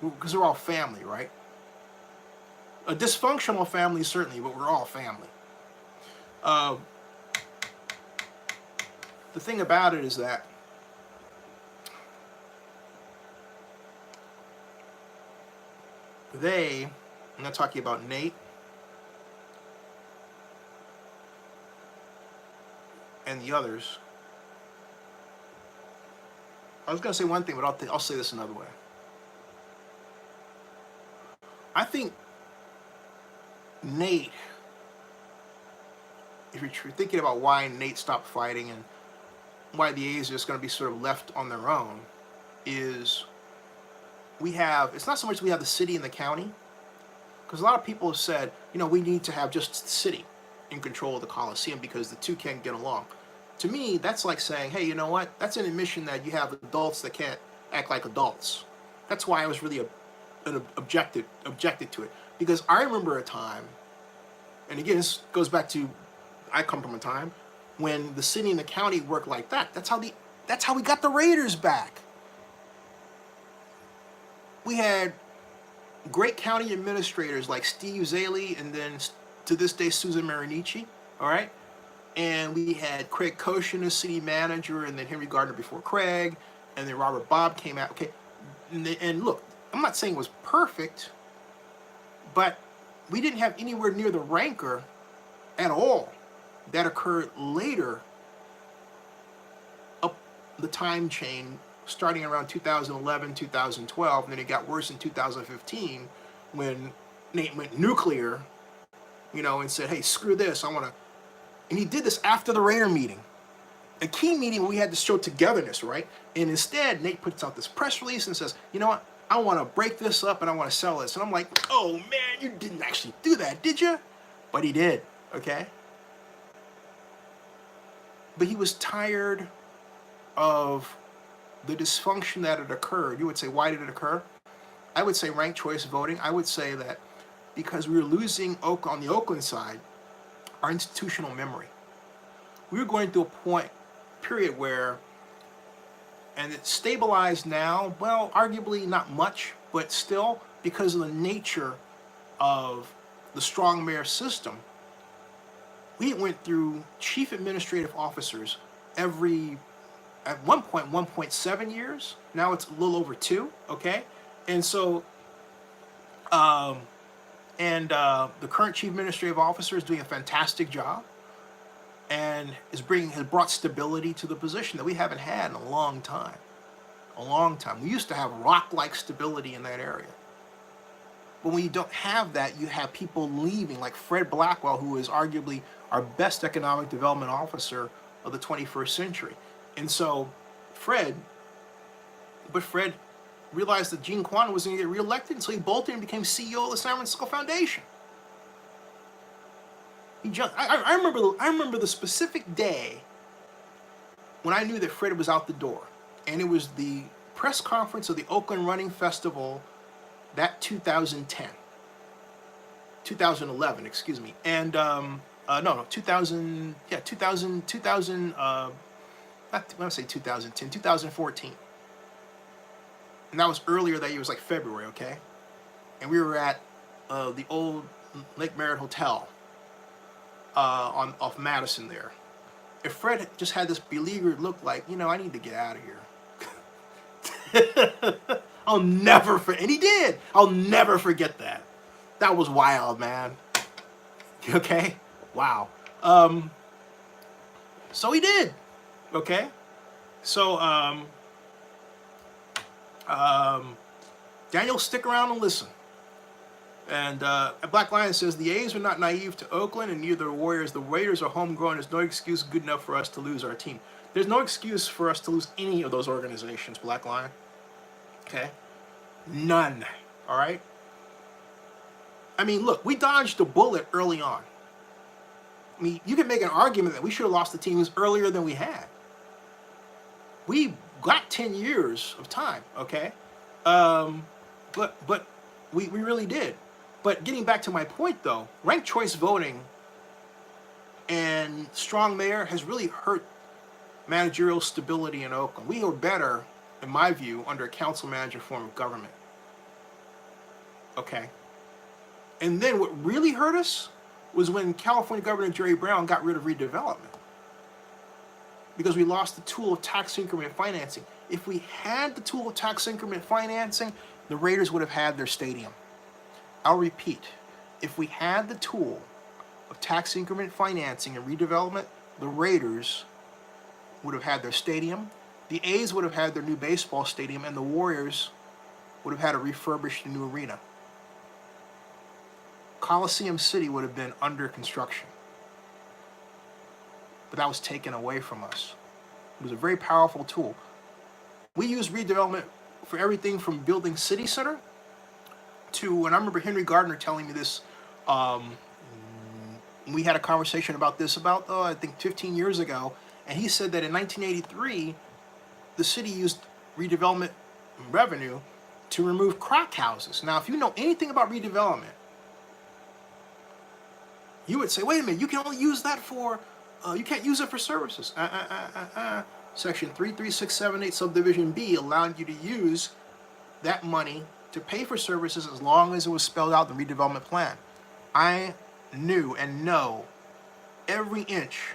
Because we're all family, right? A dysfunctional family, certainly, but we're all family. The thing about it is that I'm not talking about Nate and the others. I was going to say one thing, but I'll say this another way. I think Nate, if you're thinking about why Nate stopped fighting and why the A's are just going to be sort of left on their own, is it's not so much we have the city and the county, Because a lot of people have said, we need to have just the city in control of the Coliseum because the two can't get along. To me, that's like saying, hey, you know what? That's an admission that you have adults that can't act like adults. That's why I was really objected to it. Because I remember a time, and again, this goes back to, I come from a time when the city and the county worked like that. That's how we got the Raiders back. We had great county administrators like Steve Zaley and then to this day Susan Marinici, all right? And we had Craig Koshin as city manager, and then Henry Gardner before Craig, and then Robert Bob came out. Okay, and look, I'm not saying it was perfect, but we didn't have anywhere near the rancor at all that occurred later up the time chain, starting around 2011, 2012, and then it got worse in 2015 when Nate went nuclear, and said, hey, screw this, and he did this after the Raider meeting, a key meeting where we had to show togetherness, right? And instead, Nate puts out this press release and says, you know what, I want to break this up and I want to sell this. And I'm like, oh man, you didn't actually do that, did you? But he did, okay? But he was tired of the dysfunction that had occurred. You would say, why did it occur? I would say ranked choice voting. I would say that because we were losing on the Oakland side, our institutional memory. We were going through a period where, and it's stabilized now, well, arguably not much, but still, because of the nature of the strong mayor system, we went through chief administrative officers every, at one point, 1.7 years. Now it's a little over 2, okay? And so, the current chief administrative officer is doing a fantastic job and has brought stability to the position that we haven't had in a long time. A long time. We used to have rock-like stability in that area. But when you don't have that, you have people leaving, like Fred Blackwell, who is arguably our best economic development officer of the 21st century. And so Fred realized that Gene Kwan was going to get reelected, and so he bolted and became CEO of the San Francisco Foundation. He jumped. I remember the specific day when I knew that Fred was out the door, and it was the press conference of the Oakland Running Festival, that 2011, excuse me, and 2000, yeah, 2000, not when I say 2010, 2014. And that was earlier that year, it was like February, okay? And we were at the old Lake Merritt Hotel off Madison there. If Fred just had this beleaguered look like, I need to get out of here. I'll never forget, and he did. I'll never forget that. That was wild, man. Okay? Wow. So he did. Okay? So, Daniel, stick around and listen. And Black Lion says, the A's are not naive to Oakland, and neither the Warriors. The Raiders are homegrown. There's no excuse good enough for us to lose our team. There's no excuse for us to lose any of those organizations, Black Lion. Okay? None. All right? I mean, look, we dodged a bullet early on. I mean, you can make an argument that we should have lost the teams earlier than we had. We got 10 years of time, okay? But we really did. But getting back to my point, though, ranked choice voting and strong mayor has really hurt managerial stability in Oakland. We were better, in my view, under a council manager form of government. Okay? And then what really hurt us was when California Governor Jerry Brown got rid of redevelopment, because we lost the tool of tax increment financing. If we had the tool of tax increment financing, the Raiders would have had their stadium. I'll repeat, if we had the tool of tax increment financing and redevelopment, the Raiders would have had their stadium, the A's would have had their new baseball stadium, and the Warriors would have had a refurbished new arena. Coliseum City would have been under construction. But that was taken away from us. It was a very powerful tool. We use redevelopment for everything from building City Center to, and I remember Henry Gardner telling me this. Um, we had a conversation about this about I think 15 years ago, and he said that in 1983, the city used redevelopment revenue to remove crack houses. Now, if you know anything about redevelopment, you would say, wait a minute, you can only use that for, you can't use it for services. Section 33678 subdivision B allowed you to use that money to pay for services as long as it was spelled out in the redevelopment plan. I knew and know every inch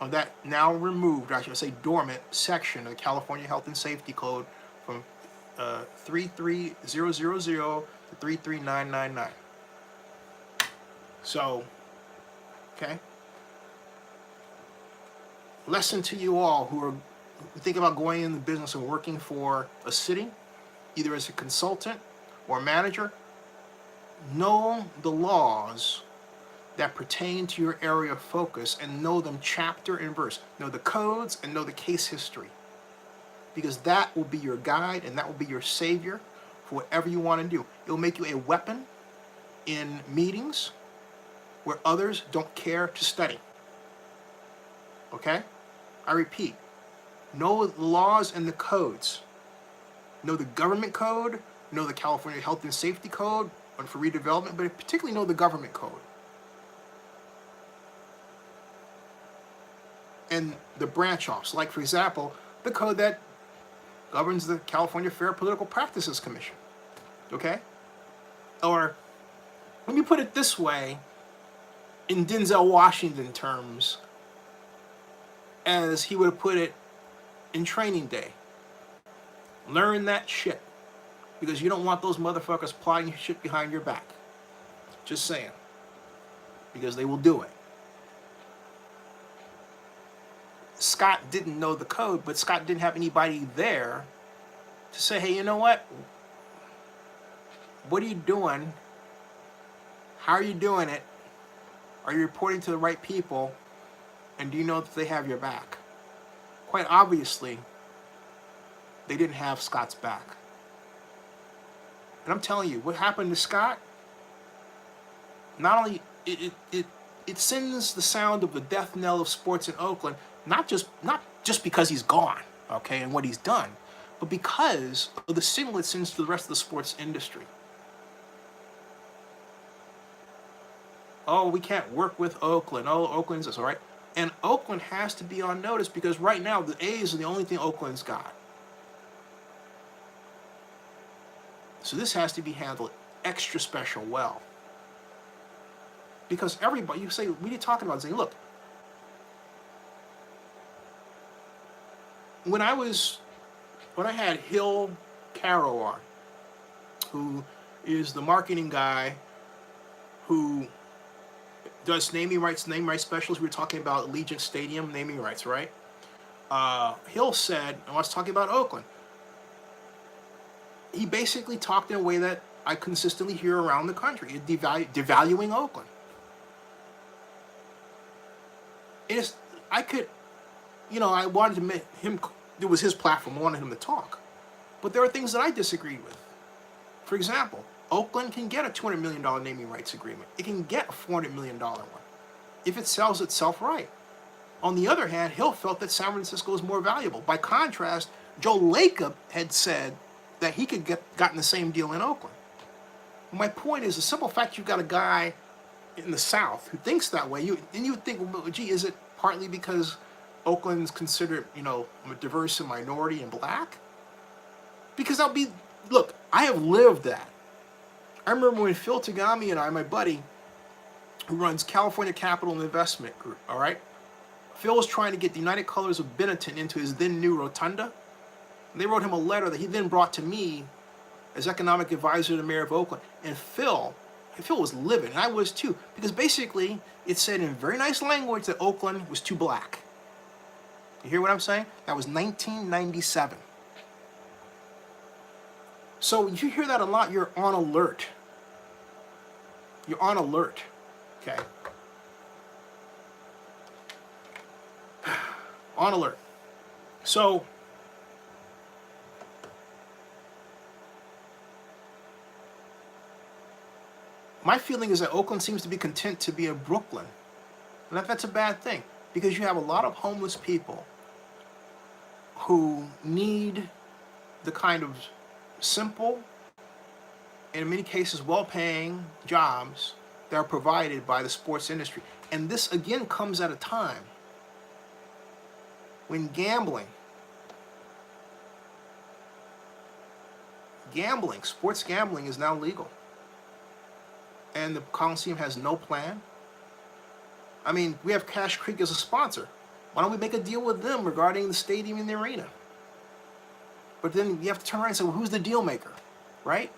of that now removed, or I should say dormant, section of the California Health and Safety Code from 33000 to 33999. So, okay. Lesson to you all who think about going in the business and working for a city, either as a consultant or a manager. Know the laws that pertain to your area of focus and know them chapter and verse. Know the codes and know the case history. Because that will be your guide and that will be your savior for whatever you want to do. It will make you a weapon in meetings where others don't care to study. Okay? I repeat, know the laws and the codes. Know the government code, know the California Health and Safety Code for redevelopment, but particularly know the government code. And the branch offs, like for example, the code that governs the California Fair Political Practices Commission. Okay? Or, let me put it this way, in Denzel Washington terms, as he would have put it in Training Day. Learn that shit. Because you don't want those motherfuckers plotting shit behind your back. Just saying. Because they will do it. Scott didn't know the code, but Scott didn't have anybody there to say, hey, you know what? What are you doing? How are you doing it? Are you reporting to the right people? And do you know that they have your back? Quite obviously, they didn't have Scott's back. And I'm telling you, what happened to Scott, not only, it sends the sound of the death knell of sports in Oakland, not just because he's gone, okay, and what he's done, but because of the signal it sends to the rest of the sports industry. Oh, we can't work with Oakland. Oh, Oakland's this, all right? And Oakland has to be on notice because right now the A's are the only thing Oakland's got. So this has to be handled extra special well. Because everybody, you say, what are you talking about? Say, look, when I had Hill Carroll on, who is the marketing guy who does naming rights specials. We were talking about Allegiant Stadium naming rights, right? Hill said, and I was talking about Oakland, he basically talked in a way that I consistently hear around the country, devaluing Oakland. I wanted to make him, it was his platform, I wanted him to talk. But there are things that I disagreed with. For example, Oakland can get a $200 million naming rights agreement. It can get a $400 million one if it sells itself right. On the other hand, Hill felt that San Francisco is more valuable. By contrast, Joe Lacob had said that he could gotten the same deal in Oakland. My point is, the simple fact you've got a guy in the South who thinks that way, you would think, well, gee, is it partly because Oakland's considered, diverse and minority and black? Because that'll be, look, I have lived that. I remember when Phil Tagami and I, my buddy, who runs California Capital and Investment Group, all right? Phil was trying to get the United Colors of Benetton into his then new rotunda. And they wrote him a letter that he then brought to me as economic advisor to the mayor of Oakland. And Phil was livid, and I was too, because basically it said in very nice language that Oakland was too black. You hear what I'm saying? That was 1997. So if you hear that a lot, you're on alert. You're on alert, okay? On alert. So, My feeling is that Oakland seems to be content to be a Brooklyn. And that's a bad thing, because you have a lot of homeless people who need the kind of simple, and in many cases well-paying jobs that are provided by the sports industry. And this again comes at a time when sports gambling is now legal. And the Coliseum has no plan. I mean, we have Cash Creek as a sponsor. Why don't we make a deal with them regarding the stadium and the arena? But then you have to turn around and say, well, who's the deal maker, right?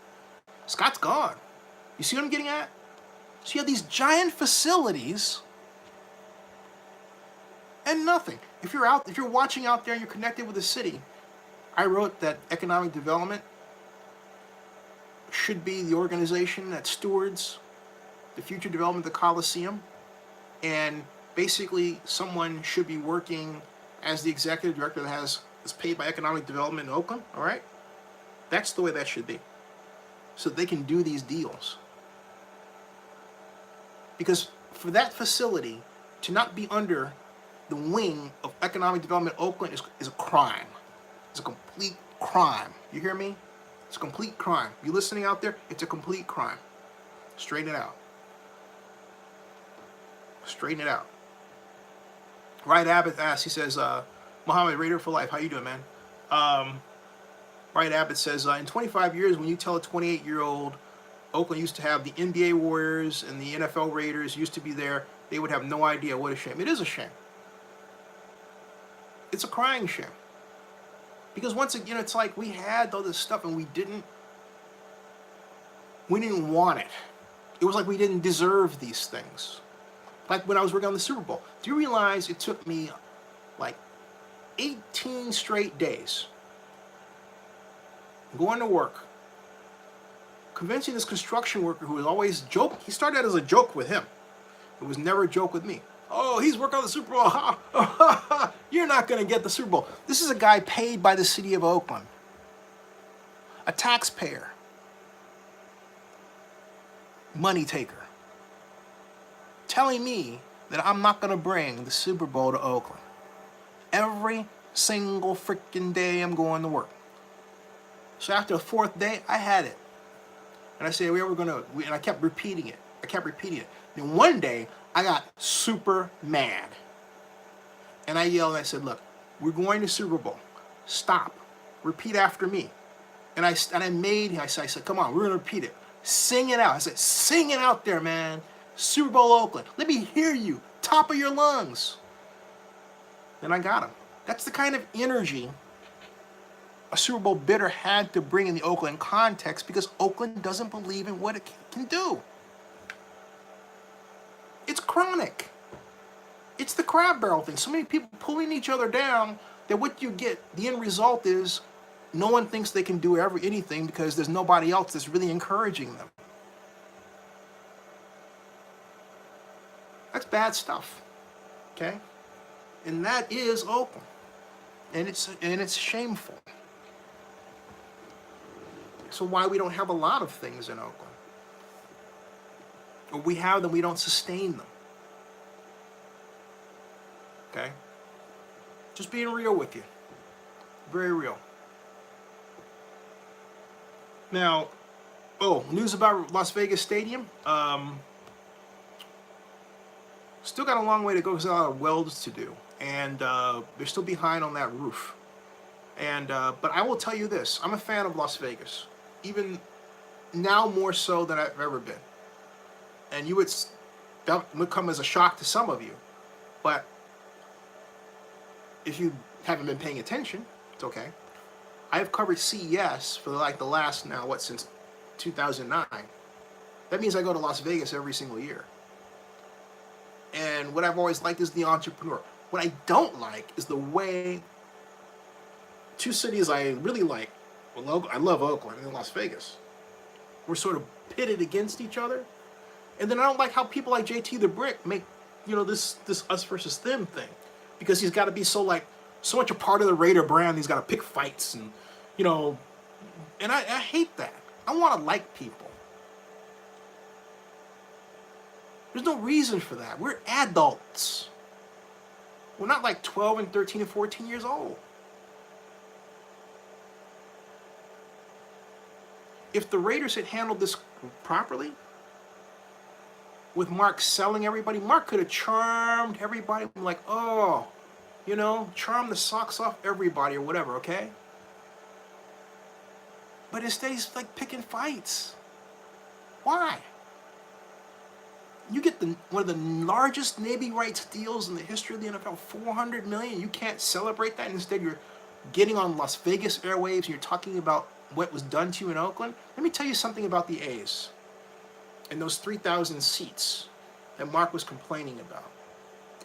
Scott's gone. You see what I'm getting at? So you have these giant facilities and nothing. If you're watching out there and you're connected with the city, I wrote that economic development should be the organization that stewards the future development of the Coliseum, and basically someone should be working as the executive director that is paid by economic development in Oakland. All right, that's the way that should be, so they can do these deals. Because for that facility to not be under the wing of economic development Oakland is a crime. It's a complete crime. You hear me? It's a complete crime. You listening out there? It's a complete crime. Straighten it out. Straighten it out. Wright Abbott asks, he says, Muhammad, Raider for life. How you doing, man? Wright Abbott says, in 25 years, when you tell a 28-year-old Oakland used to have the NBA Warriors and the NFL Raiders used to be there, they would have no idea. What a shame. It is a shame. It's a crying shame. Because once again, it's like we had all this stuff and we didn't want it. It was like we didn't deserve these things. Like when I was working on the Super Bowl. Do you realize it took me like 18 straight days going to work, convincing this construction worker who was always joke. He started out as a joke with him. It was never a joke with me. Oh, he's working on the Super Bowl. You're not going to get the Super Bowl. This is a guy paid by the city of Oakland, a taxpayer, money taker, telling me that I'm not going to bring the Super Bowl to Oakland. Every single freaking day I'm going to work. So after the fourth day, I had it. And I said, and I kept repeating it. Then one day, I got super mad. And I yelled and I said, look, we're going to Super Bowl. Stop. Repeat after me. And I said, come on, we're going to repeat it. Sing it out. I said, sing it out there, man. Super Bowl Oakland. Let me hear you. Top of your lungs. Then I got him. That's the kind of energy a Super Bowl bidder had to bring in the Oakland context, because Oakland doesn't believe in what it can do. It's chronic. It's the crab barrel thing. So many people pulling each other down that what you get, the end result is no one thinks they can do anything because there's nobody else that's really encouraging them. That's bad stuff. Okay? And that is Oakland. And it's shameful. So why we don't have a lot of things in Oakland. Or we have them, we don't sustain them. Okay? Just being real with you. Very real. Now, news about Las Vegas Stadium. Still got a long way to go because there's a lot of welds to do. And they're still behind on that roof. And but I will tell you this. I'm a fan of Las Vegas. Even now more so than I've ever been. And that would come as a shock to some of you. But if you haven't been paying attention, it's okay. I have covered CES for like the last since 2009. That means I go to Las Vegas every single year. And what I've always liked is the entrepreneur. What I don't like is the way two cities I really like, I love Oakland and Las Vegas, we're sort of pitted against each other. And then I don't like how people like JT the Brick make, this us versus them thing. Because he's got to be so much a part of the Raider brand, he's got to pick fights and, and I hate that. I want to like people. There's no reason for that. We're adults. We're not like 12 and 13 and 14 years old. If the Raiders had handled this properly, with Mark selling everybody, Mark could have charmed everybody, like, oh, you know, charm the socks off everybody or whatever, okay? But instead he's like picking fights. Why? You get one of the largest naming rights deals in the history of the NFL, $400 million. You can't celebrate that. Instead, you're getting on Las Vegas airwaves and you're talking about what was done to you in Oakland. Let me tell you something about the A's and those 3,000 seats that Mark was complaining about.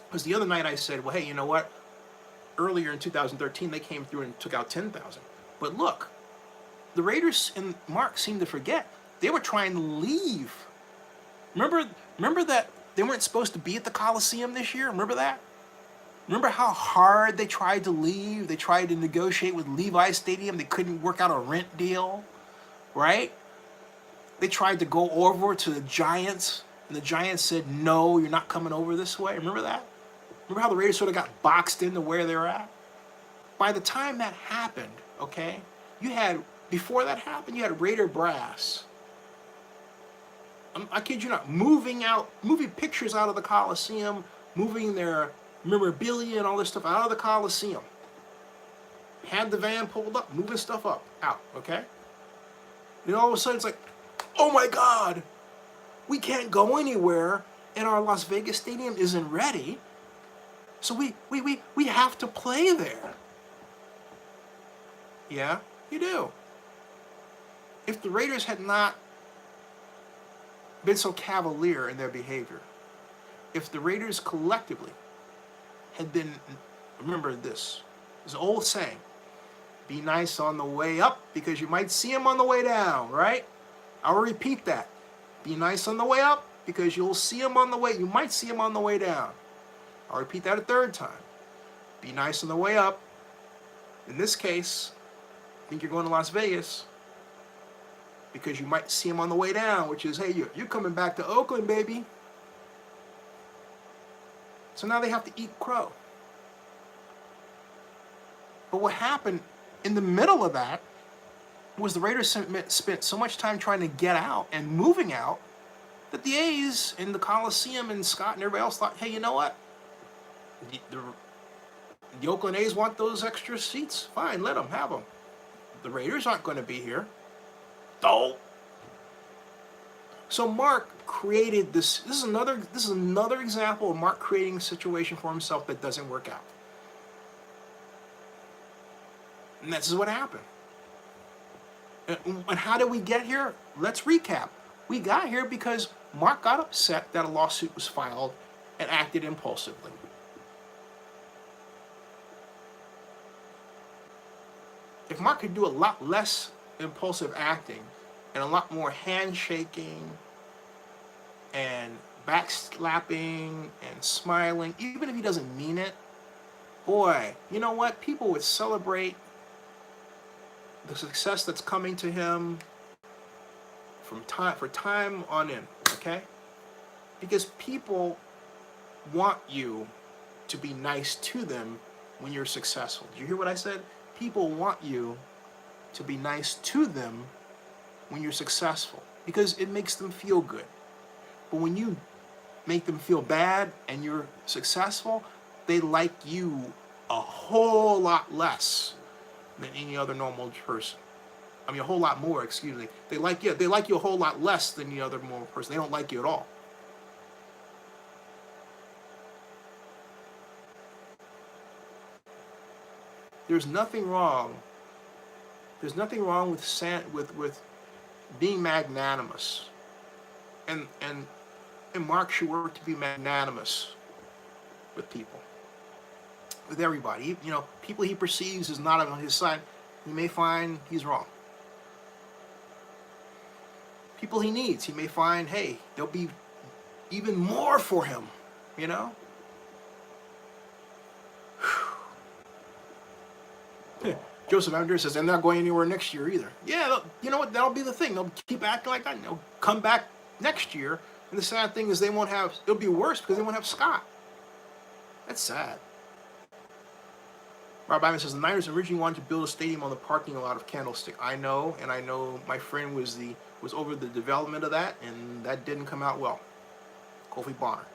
Because the other night I said, well, hey, you know what? Earlier in 2013, they came through and took out 10,000. But look, the Raiders and Mark seemed to forget. They were trying to leave. Remember that they weren't supposed to be at the Coliseum this year? Remember that? Remember how hard they tried to leave? They tried to negotiate with Levi Stadium. They couldn't work out a rent deal, right? They tried to go over to the Giants, and the Giants said, no, you're not coming over this way. Remember that? Remember how the Raiders sort of got boxed into where they were at? By the time that happened, okay, before that happened, you had Raider brass. I kid you not, moving pictures out of the Coliseum, moving their memorabilia and all this stuff out of the Coliseum. Had the van pulled up, moving stuff out, okay? And all of a sudden it's like, oh my God, we can't go anywhere and our Las Vegas stadium isn't ready. So we have to play there. Yeah, you do. If the Raiders had not been so cavalier in their behavior, if the Raiders collectively had been, remember this old saying, be nice on the way up because you might see them on the way down, right? I'll repeat that. Be nice on the way up because you might see them on the way down. I'll repeat that a third time. Be nice on the way up. In this case, I think you're going to Las Vegas because you might see them on the way down, which is, hey, you're coming back to Oakland, baby. So now they have to eat crow. But what happened in the middle of that was the Raiders spent so much time trying to get out and moving out that the A's in the Coliseum and Scott and everybody else thought, hey, you know what? The Oakland A's want those extra seats? Fine, let them have them. The Raiders aren't going to be here. Oh. So Mark created this. This is another example of Mark creating a situation for himself that doesn't work out. And this is what happened. And how did we get here? Let's recap. We got here because Mark got upset that a lawsuit was filed and acted impulsively. If Mark could do a lot less impulsive acting and a lot more handshaking and backslapping and smiling, even if he doesn't mean it, boy, you know what? People would celebrate the success that's coming to him for time on end, okay? Because people want you to be nice to them when you're successful. Did you hear what I said? People want you to be nice to them when you're successful because it makes them feel good. But when you make them feel bad and you're successful, they like you a whole lot less than any other normal person. I mean, a whole lot more, excuse me. They like you a whole lot less than the other normal person. They don't like you at all. There's nothing wrong with being magnanimous. And Mark should work to be magnanimous with people. With everybody. You know, people he perceives as not on his side, he may find he's wrong. People he needs, he may find, hey, there'll be even more for him, you know? Joseph Andrews says, they're not going anywhere next year either. Yeah, you know what? That'll be the thing. They'll keep acting like that. And they'll come back next year And the sad thing is they won't have, it'll be worse because they won't have Scott. That's sad. Rob Ivan says the Niners originally wanted to build a stadium on the parking lot of Candlestick. I know, and I know my friend was over the development of that, and that didn't come out well. Kofi Bonner.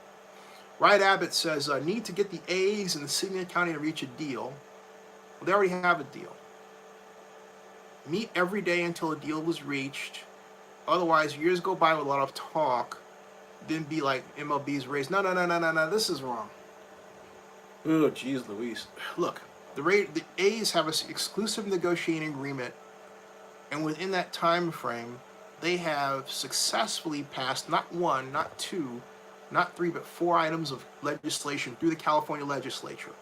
Wright Abbott says need to get the A's and the city and county to reach a deal. Well, they already have a deal. Meet every day until a deal was reached. Otherwise, years go by with a lot of talk. Then be like MLB's raised. No. This is wrong. Oh, geez, Louise. Look. The A's have an exclusive negotiating agreement, and within that time frame, they have successfully passed not one, not two, not three, but 4 items of legislation through the California legislature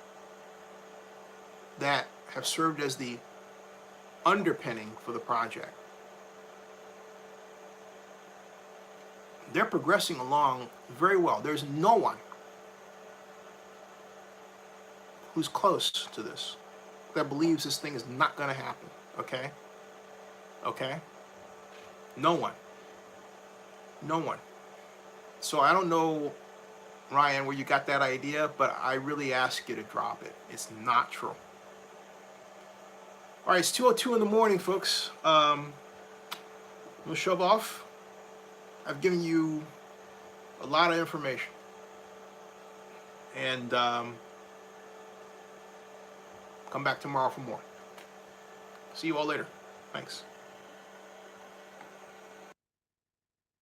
that have served as the underpinning for the project. They're progressing along very well. There's no one who's close to this that believes this thing is not going to happen. Okay? No one. So I don't know, Ryan, where you got that idea, but I really ask you to drop it. It's not true. All right, it's 2:02 in the morning, folks. We'll shove off. I've given you a lot of information. And come back tomorrow for more. See you all later. Thanks.